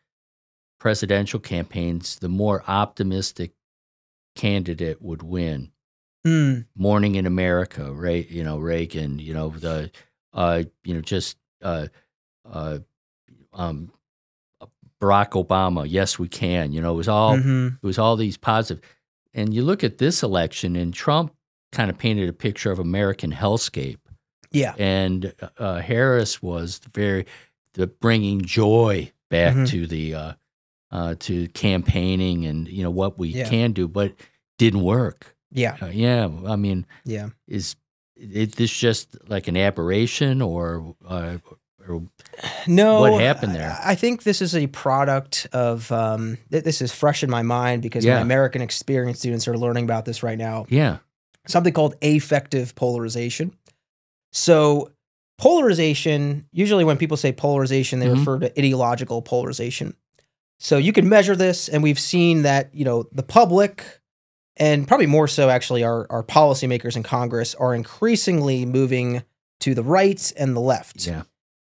Speaker 1: presidential campaigns, the more optimistic candidate would win. Morning in America, right? Reagan, Barack Obama, yes, we can. It was all these positive. And you look at this election, and Trump kind of painted a picture of American hellscape. And Harris was bringing joy back to the to campaigning and what we can do, but didn't work. I mean, is this just like an aberration or
Speaker 2: no?
Speaker 1: What happened there?
Speaker 2: I think this is a product of this is fresh in my mind because my American experience students are learning about this right now. Something called affective polarization. So polarization, usually when people say polarization, they refer to ideological polarization. So you can measure this, and we've seen that, the public, and probably more so actually our policymakers in Congress, are increasingly moving to the right and the left.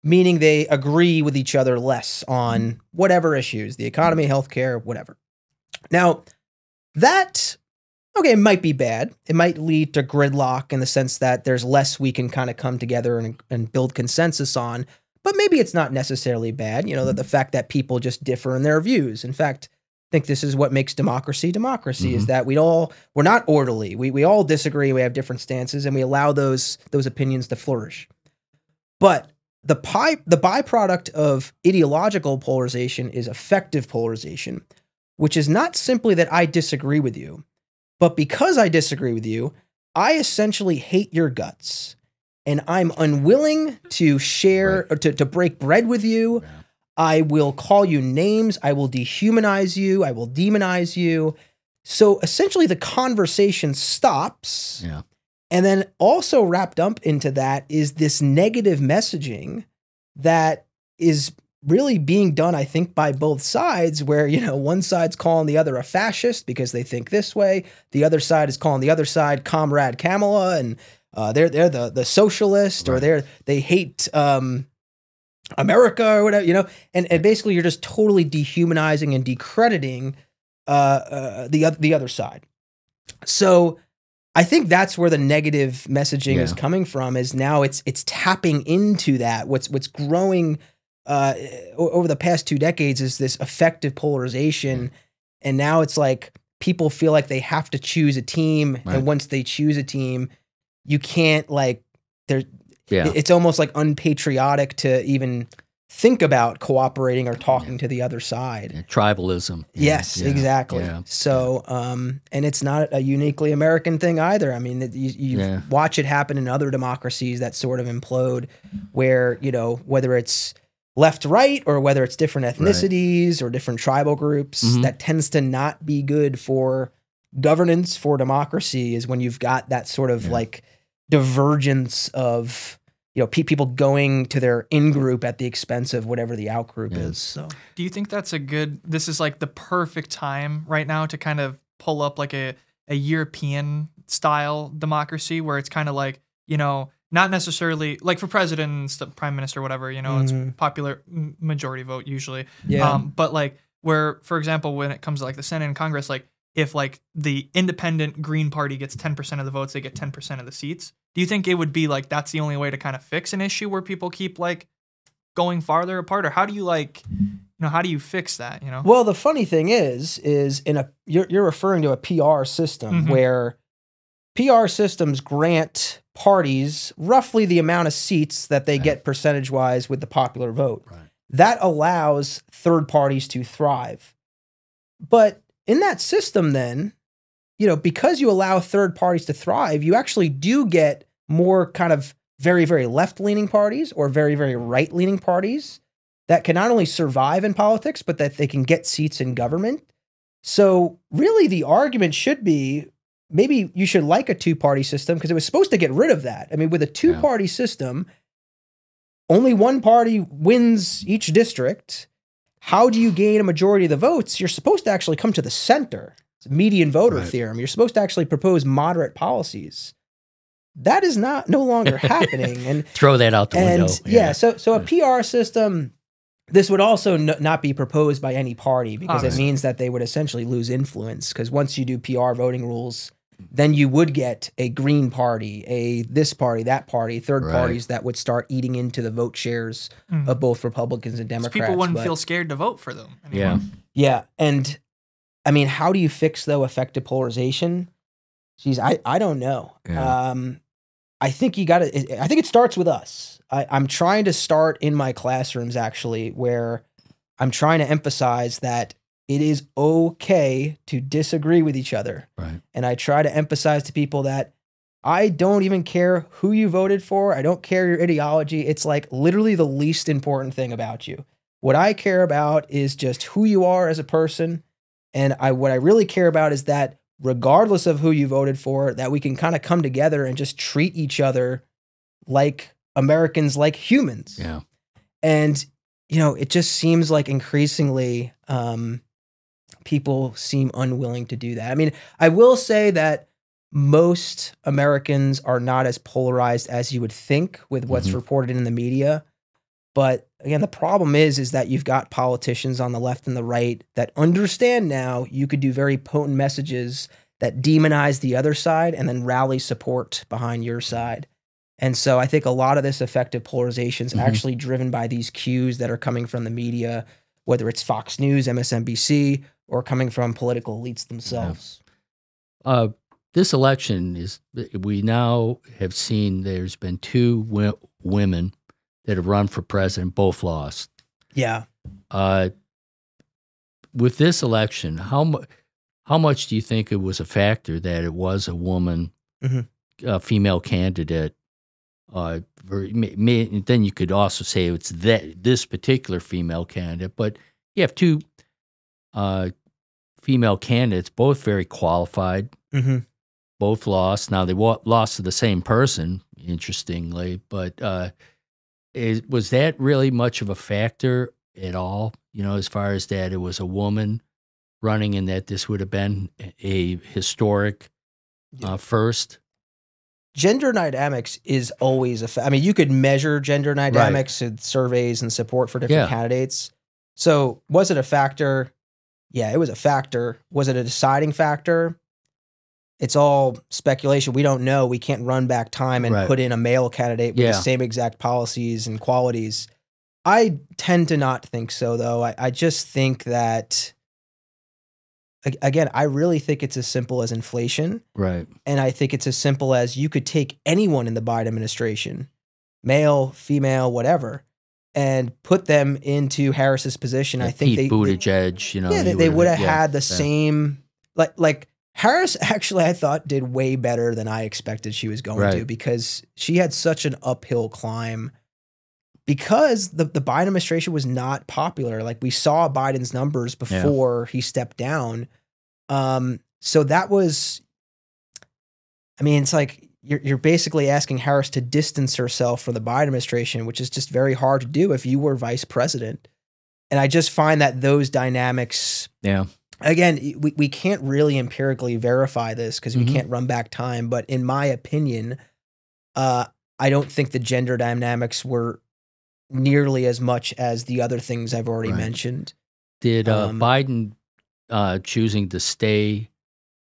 Speaker 2: meaning they agree with each other less on whatever issues, the economy, healthcare, whatever. Now, that, okay, it might be bad. It might lead to gridlock in the sense that there's less we can kind of come together and build consensus on, but maybe it's not necessarily bad, that the fact that people just differ in their views. In fact, I think this is what makes democracy is that we're not orderly. We all disagree, we have different stances, and we allow those opinions to flourish. But the byproduct of ideological polarization is affective polarization, which is not simply that I disagree with you, but because I disagree with you, I essentially hate your guts, and I'm unwilling to share or to break bread with you. Yeah. I will call you names. I will dehumanize you. I will demonize you. So essentially the conversation stops.
Speaker 1: Yeah.
Speaker 2: And then also wrapped up into that is this negative messaging that is really being done, I think, by both sides, where, one side's calling the other a fascist because they think this way. The other side is calling the other side Comrade Kamala, and they're the socialist, right, or they hate America or whatever, and basically you're just totally dehumanizing and decrediting the other side. So I think that's where the negative messaging is coming from, is now it's tapping into that. What's growing over the past 2 decades is this affective polarization. And now it's like people feel like they have to choose a team. Right. And once they choose a team, you can't it's almost like unpatriotic to even think about cooperating or talking to the other side.
Speaker 1: Yeah, tribalism.
Speaker 2: Yes, exactly. Yeah. So, and it's not a uniquely American thing either. I mean, you watch it happen in other democracies that sort of implode, where, whether it's left, right, or whether it's different ethnicities or different tribal groups, that tends to not be good for governance, for democracy, is when you've got that sort of like divergence of, people going to their in-group at the expense of whatever the out-group is. So,
Speaker 3: do you think that's this is like the perfect time right now to kind of pull up like a European style democracy, where it's kind of like, not necessarily like for president, prime minister, whatever, it's popular majority vote usually. Yeah. But like where, for example, when it comes to like the Senate and Congress, like if like the independent Green Party gets 10% of the votes, they get 10% of the seats. Do you think it would be like that's the only way to kind of fix an issue where people keep like going farther apart, or how do you how do you fix that?
Speaker 2: Well, the funny thing is you're referring to a PR system where PR systems grant parties roughly the amount of seats that they get percentage wise with the popular vote. Right. That allows third parties to thrive. But in that system, then, because you allow third parties to thrive, you actually do get more kind of very, very left-leaning parties or very, very right-leaning parties that can not only survive in politics, but that they can get seats in government. So really the argument should be, maybe you should like a two-party system, because it was supposed to get rid of that. I mean, with a two-party system, only one party wins each district. How do you gain a majority of the votes? You're supposed to actually come to the center. It's a median voter theorem. You're supposed to actually propose moderate policies. That is no longer happening. And
Speaker 1: throw that out the window.
Speaker 2: Yeah. So a PR system, this would also not be proposed by any party, because it means that they would essentially lose influence. Because once you do PR voting rules, then you would get a Green Party, a this party, that party, third parties that would start eating into the vote shares of both Republicans and Democrats.
Speaker 3: People wouldn't feel scared to vote for them anymore.
Speaker 2: Yeah. And I mean, how do you fix, though, effective polarization? Geez, I don't know. Yeah. I think it starts with us. I'm trying to start in my classrooms, actually, where I'm trying to emphasize that it is okay to disagree with each other.
Speaker 1: Right.
Speaker 2: And I try to emphasize to people that I don't even care who you voted for. I don't care your ideology. It's like literally the least important thing about you. What I care about is just who you are as a person. And what I really care about is that regardless of who you voted for, that we can kind of come together and just treat each other like Americans, like humans.
Speaker 1: Yeah.
Speaker 2: And, it just seems like increasingly people seem unwilling to do that. I mean, I will say that most Americans are not as polarized as you would think with what's reported in the media. But again, the problem is that you've got politicians on the left and the right that understand now you could do very potent messages that demonize the other side and then rally support behind your side. And so I think a lot of this effective polarization is actually driven by these cues that are coming from the media, whether it's Fox News, MSNBC, or coming from political elites themselves.
Speaker 1: This election we now have seen there's been two women that have run for president, both lost.
Speaker 2: Yeah.
Speaker 1: With this election, how much do you think it was a factor that it was a woman, a female candidate? Then you could also say it's this particular female candidate, but you have two female candidates, both very qualified, both lost. Now, they lost to the same person, interestingly, but was that really much of a factor at all, as far as that it was a woman running and that this would have been a historic first?
Speaker 2: Gender dynamics is always I mean, you could measure gender dynamics in surveys and support for different candidates. So was it a factor? Yeah, it was a factor. Was it a deciding factor? It's all speculation. We don't know. We can't run back time and put in a male candidate with the same exact policies and qualities. I tend to not think so, though. I just think that, again, I really think it's as simple as inflation.
Speaker 1: Right.
Speaker 2: And I think it's as simple as you could take anyone in the Biden administration, male, female, whatever, and put them into Harris's position. I think
Speaker 1: Pete Buttigieg,
Speaker 2: they would have had the same, like Harris actually, I thought, did way better than I expected she was going to, because she had such an uphill climb because the Biden administration was not popular. Like, we saw Biden's numbers before he stepped down. So that was, I mean, it's like you're basically asking Harris to distance herself from the Biden administration, which is just very hard to do if you were vice president. And I just find that those dynamics, again, we can't really empirically verify this because we can't run back time. But in my opinion, I don't think the gender dynamics were nearly as much as the other things I've already mentioned.
Speaker 1: Did Biden choosing to stay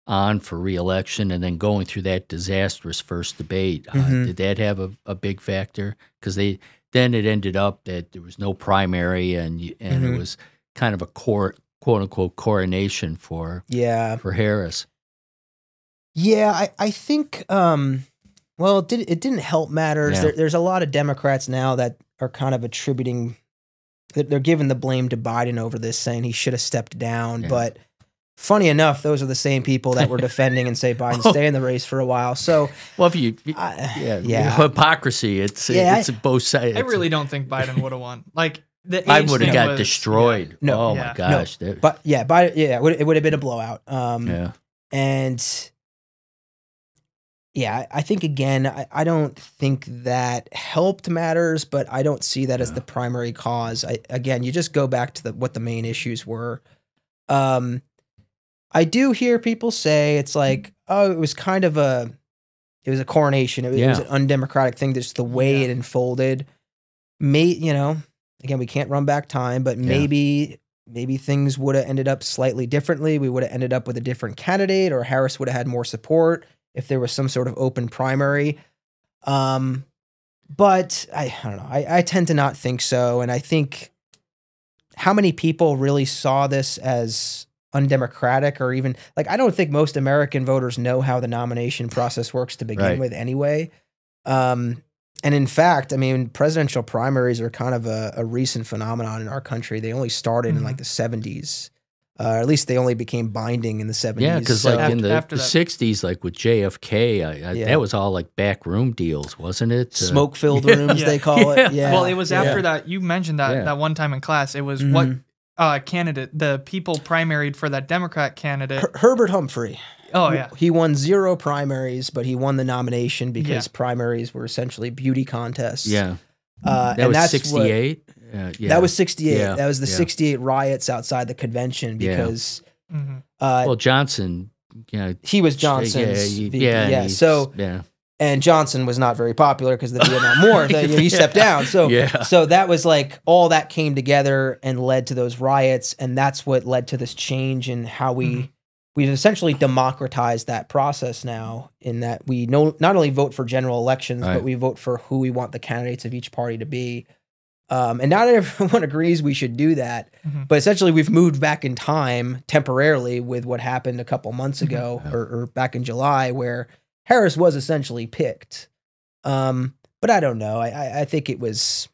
Speaker 1: on for re-election and then going through that disastrous first debate, did that have a big factor? Because then it ended up that there was no primary and it was kind of a quote unquote coronation for Harris.
Speaker 2: Yeah, I think well, it didn't help matters. There's a lot of Democrats now that are kind of attributing, they're giving the blame to Biden over this, saying he should have stepped down. But funny enough, those are the same people that were defending and say Biden stay in the race for a while. So,
Speaker 1: well, if hypocrisy, it's both sides.
Speaker 3: I really don't think Biden would have won. Like,
Speaker 1: I would have got destroyed. No, my gosh.
Speaker 2: No. But Biden, it would have been a blowout. And I think, again, I don't think that helped matters, but I don't see that as the primary cause. Again, you just go back to what the main issues were. I do hear people say it's like, oh, it was kind of a coronation. It was an undemocratic thing. Just the way it unfolded. Again, we can't run back time, but maybe things would have ended up slightly differently. We would have ended up with a different candidate, or Harris would have had more support if there was some sort of open primary. But I don't know. I tend to not think so. And I think how many people really saw this as undemocratic, or even, like, I don't think most American voters know how the nomination process works to begin with anyway. And in fact, I mean, presidential primaries are kind of a recent phenomenon in our country. They only started in like the 70s. Or at least they only became binding in the 70s.
Speaker 1: Yeah, because like in the 60s, like with JFK, that was all like backroom deals, wasn't it?
Speaker 2: Smoke-filled rooms, they call it. Yeah.
Speaker 3: Well, it was after that. You mentioned that one time in class. It was what candidate the people primaried for that Democrat candidate.
Speaker 2: Herbert Humphrey.
Speaker 3: Oh, yeah.
Speaker 2: He won 0 primaries, but he won the nomination because primaries were essentially beauty contests.
Speaker 1: Yeah. That was 68?
Speaker 2: That was 68. Yeah. That was the 68 riots outside the convention because...
Speaker 1: well, Johnson...
Speaker 2: he was Johnson's VP. And Johnson was not very popular because of the Vietnam War. So, he stepped down. So, so that was like all that came together and led to those riots, and that's what led to this change in how we've essentially democratized that process now. In that we not only vote for general elections, but we vote for who we want the candidates of each party to be. And not everyone agrees we should do that, but essentially we've moved back in time temporarily with what happened a couple months ago or back in July, where Harris was essentially picked. But I don't know. I think it was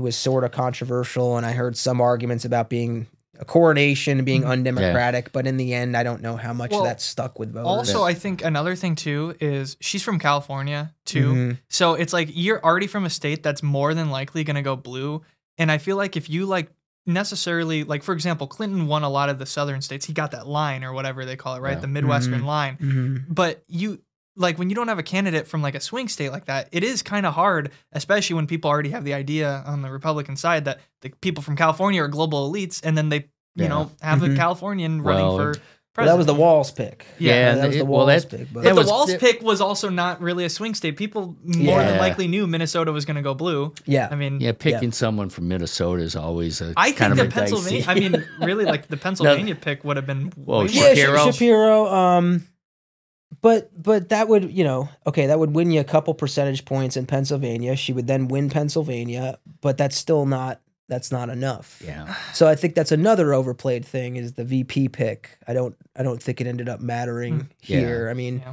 Speaker 2: sort of controversial, and I heard some arguments about being a coronation and being undemocratic, but in the end, I don't know how much that stuck with voters.
Speaker 3: Also, I think another thing too is she's from California too. So it's like you're already from a state that's more than likely going to go blue. And I feel like if you like necessarily, like for example, Clinton won a lot of the southern states. He got that line or whatever they call it, right? The Midwestern line. But like when you don't have a candidate from like a swing state like that, it is kind of hard, especially when people already have the idea on the Republican side that the people from California are global elites, and then they, you know, have a Californian running for president.
Speaker 2: Well, that was the Walls pick.
Speaker 3: That
Speaker 2: was the Walls pick.
Speaker 3: But the Walls pick was also not really a swing state. People more than likely knew Minnesota was going to go blue. I mean,
Speaker 1: picking someone from Minnesota is always a
Speaker 3: I
Speaker 1: kind
Speaker 3: think
Speaker 1: of
Speaker 3: the Pennsylvania. I mean, really, like the Pennsylvania pick would have been
Speaker 2: Shapiro. But that would, that would win you a couple percentage points in Pennsylvania. She would then win Pennsylvania, but that's not enough.
Speaker 1: Yeah.
Speaker 2: So I think that's another overplayed thing is the VP pick. I don't think it ended up mattering here. I mean,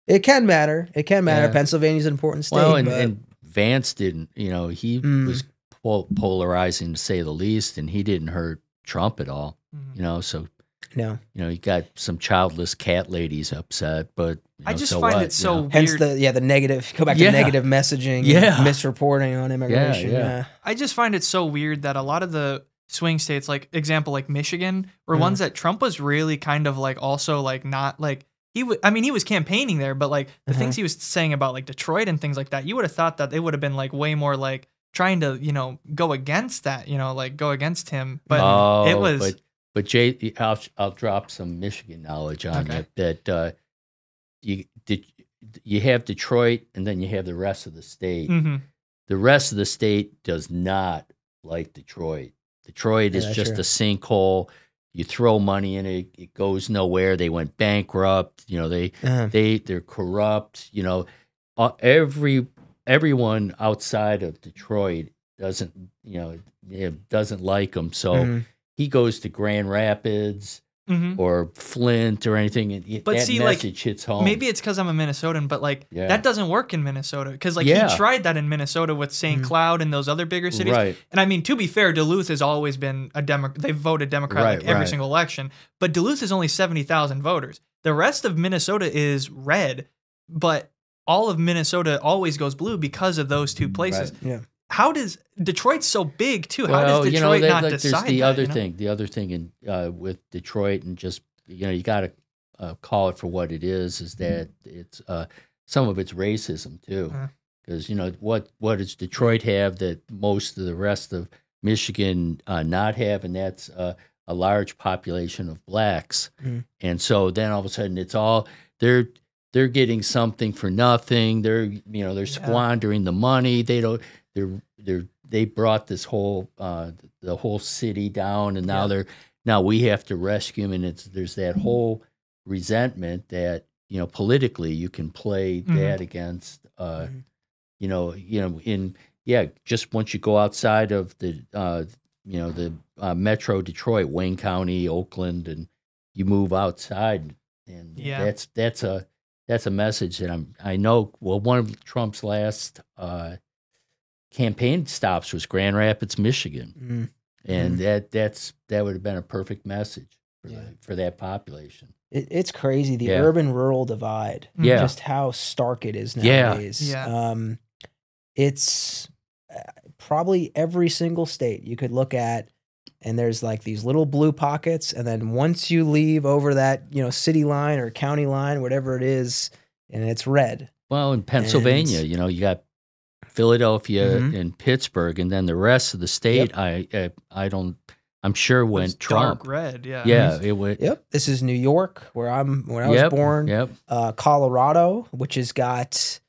Speaker 2: it can matter. It can matter. Pennsylvania's an important state.
Speaker 1: Well, and Vance didn't, he was polarizing to say the least, and he didn't hurt Trump at all, so.
Speaker 2: No.
Speaker 1: You got some childless cat ladies upset, but
Speaker 3: I just find it so weird.
Speaker 2: Hence the negative, go back to negative messaging, misreporting on immigration.
Speaker 3: I just find it so weird that a lot of the swing states, like example, like Michigan, were ones that Trump was really kind of like also like not like he was campaigning there, but like the things he was saying about like Detroit and things like that, you would have thought that they would have been like way more like trying to, go against that, like go against him. But it was.
Speaker 1: But Jay, I'll drop some Michigan knowledge on you that you have Detroit and then you have the rest of the state. The rest of the state does not like Detroit. Detroit is just a sinkhole. You throw money in it, it goes nowhere. They went bankrupt. They're corrupt. Everyone outside of Detroit doesn't like them. So. He goes to Grand Rapids or Flint or anything, and that message hits home.
Speaker 3: Maybe it's because I'm a Minnesotan, but that doesn't work in Minnesota because he tried that in Minnesota with St. Cloud and those other bigger cities.
Speaker 1: Right.
Speaker 3: And I mean, to be fair, Duluth has always been a Democrat. They've voted Democrat every single election, but Duluth is only 70,000 voters. The rest of Minnesota is red, but all of Minnesota always goes blue because of those two places.
Speaker 2: Right. Yeah.
Speaker 3: How does Detroit's so big too? How does Detroit not decide
Speaker 1: the
Speaker 3: that?
Speaker 1: Other thing, the other thing in with Detroit, and just you got to call it for what it is that it's some of it's racism too, because what does Detroit have that most of the rest of Michigan not have, and that's a large population of blacks, and so then all of a sudden it's all they're getting something for nothing. They're squandering the money. They brought this whole the whole city down, and now we have to rescue them. And there's that whole resentment that politically you can play that against just once you go outside of the Metro Detroit, Wayne County, Oakland, and you move outside, and that's a message that I know. Well, one of Trump's last campaign stops was Grand Rapids, Michigan, and that would have been a perfect message for that population.
Speaker 2: It's crazy, the urban-rural divide, just how stark it is nowadays. It's probably every single state you could look at, and there's like these little blue pockets, and then once you leave over that city line or county line, whatever it is, and it's red.
Speaker 1: Well, in Pennsylvania, you got Philadelphia and Pittsburgh, and then the rest of the state. I'm sure went Trump.
Speaker 3: Dark red,
Speaker 1: it went.
Speaker 2: Yep, this is New York, where I was born.
Speaker 1: Yep.
Speaker 2: Colorado, which has got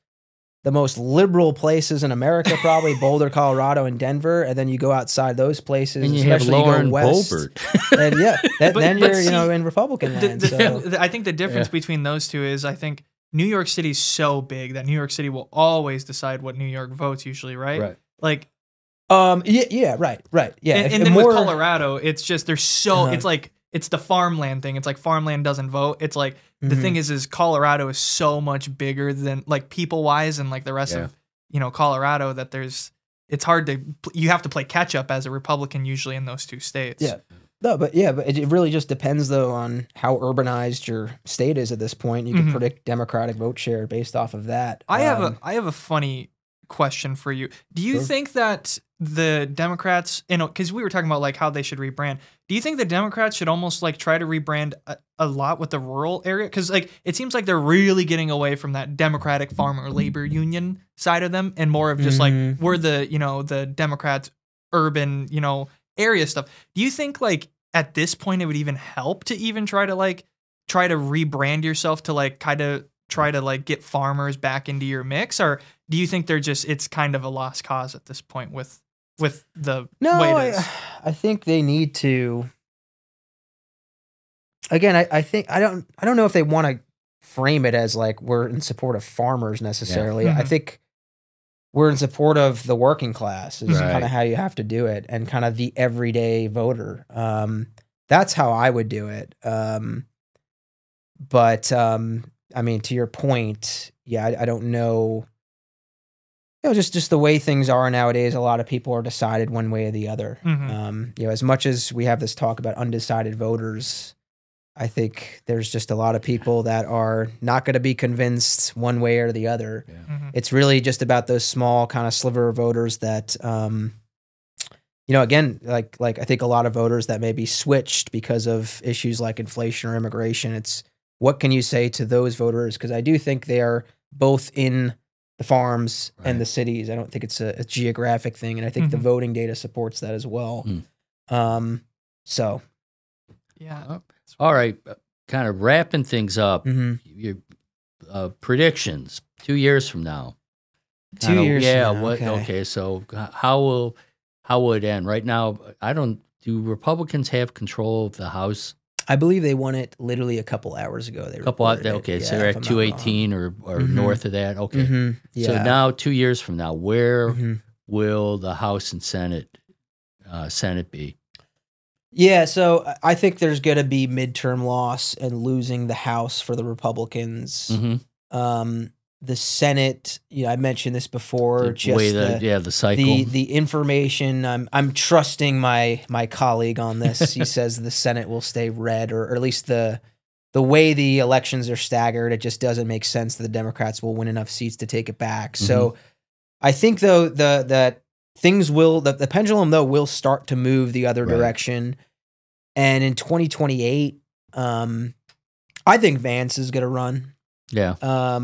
Speaker 2: the most liberal places in America, probably Boulder, Colorado, and Denver, and then you go outside those places,
Speaker 1: And you have
Speaker 2: especially
Speaker 1: Lauren
Speaker 2: you go west,
Speaker 1: Boebert.
Speaker 2: and then
Speaker 3: but
Speaker 2: you're
Speaker 3: see,
Speaker 2: in Republican land. So.
Speaker 3: I think the difference between those two is I think New York City's so big that New York City will always decide what New York votes usually, right?
Speaker 1: Right.
Speaker 3: Like,
Speaker 2: right. Yeah.
Speaker 3: And then with Colorado, it's just there's so it's like it's the farmland thing. It's like farmland doesn't vote. It's like the thing is Colorado is so much bigger than like people wise and like the rest of Colorado that it's hard to you have to play catch up as a Republican usually in those two states.
Speaker 2: Yeah. No, but it really just depends though on how urbanized your state is at this point. You can predict Democratic vote share based off of that.
Speaker 3: I have a funny question for you. Do you think that the Democrats, because we were talking about like how they should rebrand, do you think the Democrats should almost like try to rebrand a lot with the rural area? Because like it seems like they're really getting away from that Democratic farmer labor union side of them and more of just like we're the the Democrats urban area stuff. Do you think like at this point it would even help to even try to rebrand yourself to like kind of try to like get farmers back into your mix, or do you think it's kind of a lost cause at this point with the way it is?
Speaker 2: I think they need to. Again, I think I don't know if they want to frame it as like we're in support of farmers necessarily.
Speaker 1: Yeah.
Speaker 2: I think we're in support of the working class is
Speaker 1: Right.
Speaker 2: kind of how you have to do it, and kind of the everyday voter. That's how I would do it. But I mean, to your point, yeah, I don't know. Just the way things are nowadays, a lot of people are decided one way or the other. As much as we have this talk about undecided voters, I think there's just a lot of people that are not going to be convinced one way or the other.
Speaker 1: Yeah.
Speaker 2: It's really just about those small kind of sliver of voters that, again, like I think a lot of voters that may be switched because of issues like inflation or immigration. It's what can you say to those voters? Because I do think they are both in the farms and the cities. I don't think it's a geographic thing, and I think the voting data supports that as well. So,
Speaker 3: yeah.
Speaker 1: All right, kind of wrapping things up. Your predictions 2 years from now.
Speaker 2: 2 years.
Speaker 1: Yeah.
Speaker 2: from now,
Speaker 1: Okay. So how will it end? Right now, do Republicans have control of the House?
Speaker 2: I believe they won it literally a couple hours ago.
Speaker 1: So they're at 218 or north of that. Okay. So now 2 years from now, where will the House and Senate be?
Speaker 2: Yeah, so I think there's going to be midterm loss and losing the House for the Republicans. The Senate, I mentioned this before.
Speaker 1: The cycle.
Speaker 2: The information. I'm trusting my colleague on this. He says the Senate will stay red, or at least the way the elections are staggered, it just doesn't make sense that the Democrats will win enough seats to take it back. So I think though that things the pendulum though will start to move the other direction, and in 2028, I think Vance is going to run.
Speaker 1: Yeah.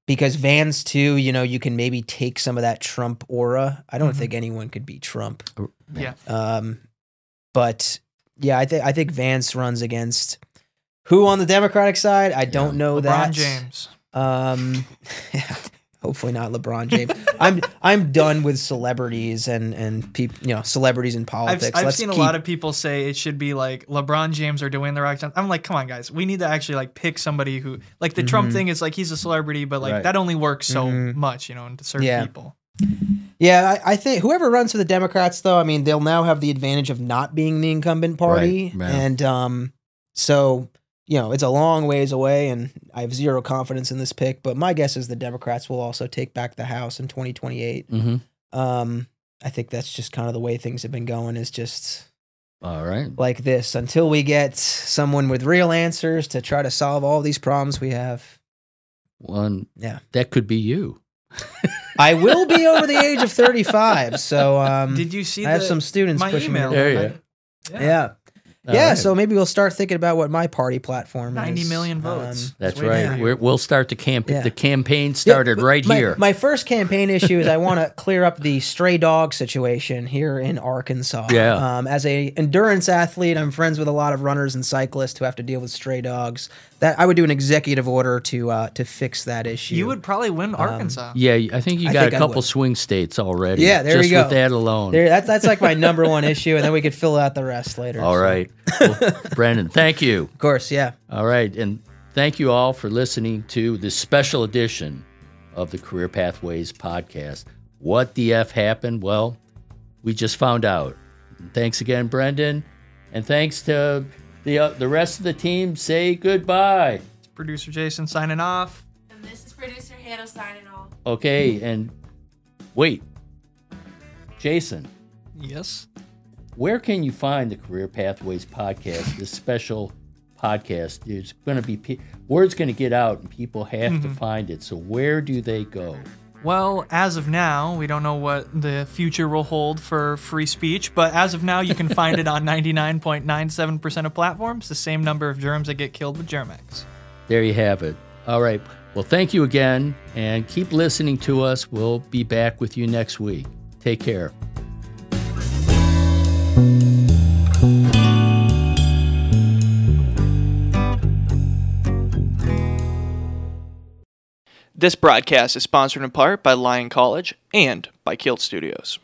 Speaker 2: Because Vance too, you can maybe take some of that Trump aura. I don't think anyone could beat Trump.
Speaker 3: Yeah.
Speaker 2: But yeah, I think Vance runs against who on the Democratic side? I don't know that.
Speaker 3: LeBron James.
Speaker 2: Yeah, hopefully not LeBron James. I'm done with celebrities and people, celebrities in politics.
Speaker 3: I've seen a lot of people say it should be like LeBron James or Dwayne The Rock Johnson. I'm like, come on, guys, we need to actually like pick somebody who like the Trump thing is like he's a celebrity, but like that only works so much, into certain people.
Speaker 2: Yeah, I think whoever runs for the Democrats, though, I mean, they'll now have the advantage of not being the incumbent party, and so. It's a long ways away, and I have zero confidence in this pick. But my guess is the Democrats will also take back the House in 2028. I think that's just kind of the way things have been going. Is just
Speaker 1: all right
Speaker 2: like this until we get someone with real answers to try to solve all these problems we have.
Speaker 1: That could be you.
Speaker 2: I will be over the age of 35, so
Speaker 3: did you see?
Speaker 2: I have some students
Speaker 3: my
Speaker 2: pushing
Speaker 3: email?
Speaker 2: me.
Speaker 1: There you go.
Speaker 2: Yeah. Yeah,
Speaker 1: right.
Speaker 2: so maybe we'll start thinking about what my party platform
Speaker 3: 90
Speaker 2: is.
Speaker 3: million votes.
Speaker 1: That's
Speaker 3: Wait
Speaker 1: right.
Speaker 3: there.
Speaker 1: We'll start the campaign.
Speaker 2: Yeah.
Speaker 1: The campaign started right here.
Speaker 2: My first campaign issue is I want to clear up the stray dog situation here in Arkansas.
Speaker 1: Yeah.
Speaker 2: As a endurance athlete, I'm friends with a lot of runners and cyclists who have to deal with stray dogs. That I would do an executive order to fix that issue.
Speaker 3: You would probably win Arkansas.
Speaker 1: Yeah, I think you
Speaker 2: I
Speaker 1: got
Speaker 2: think
Speaker 1: a
Speaker 2: I
Speaker 1: couple
Speaker 2: would.
Speaker 1: swing states already.
Speaker 2: Yeah, there
Speaker 1: just
Speaker 2: you go.
Speaker 1: with that alone.
Speaker 2: That's like my number one issue, and then we could fill out the rest later.
Speaker 1: All
Speaker 2: so.
Speaker 1: right. Well, Brandon, thank you.
Speaker 2: Of course, yeah.
Speaker 1: All right. And thank you all for listening to this special edition of the Career Pathways podcast. What the F happened? Well, we just found out. And thanks again, Brendan. And thanks to the rest of the team. Say goodbye.
Speaker 3: It's producer Jayson signing off.
Speaker 4: And this is producer Hannah signing off.
Speaker 1: Okay. And wait, Jayson,
Speaker 3: Yes.
Speaker 1: where can you find the Career Pathways podcast, this special podcast? There's going to be word's going to get out and people have to find it. So where do they go?
Speaker 3: Well, as of now, we don't know what the future will hold for free speech, but as of now, you can find it on 99.97% of platforms, the same number of germs that get killed with Germ-X.
Speaker 1: There you have it. All right. Well, thank you again, and keep listening to us. We'll be back with you next week. Take care.
Speaker 3: This broadcast is sponsored in part by Lyon College and by KILT Studios.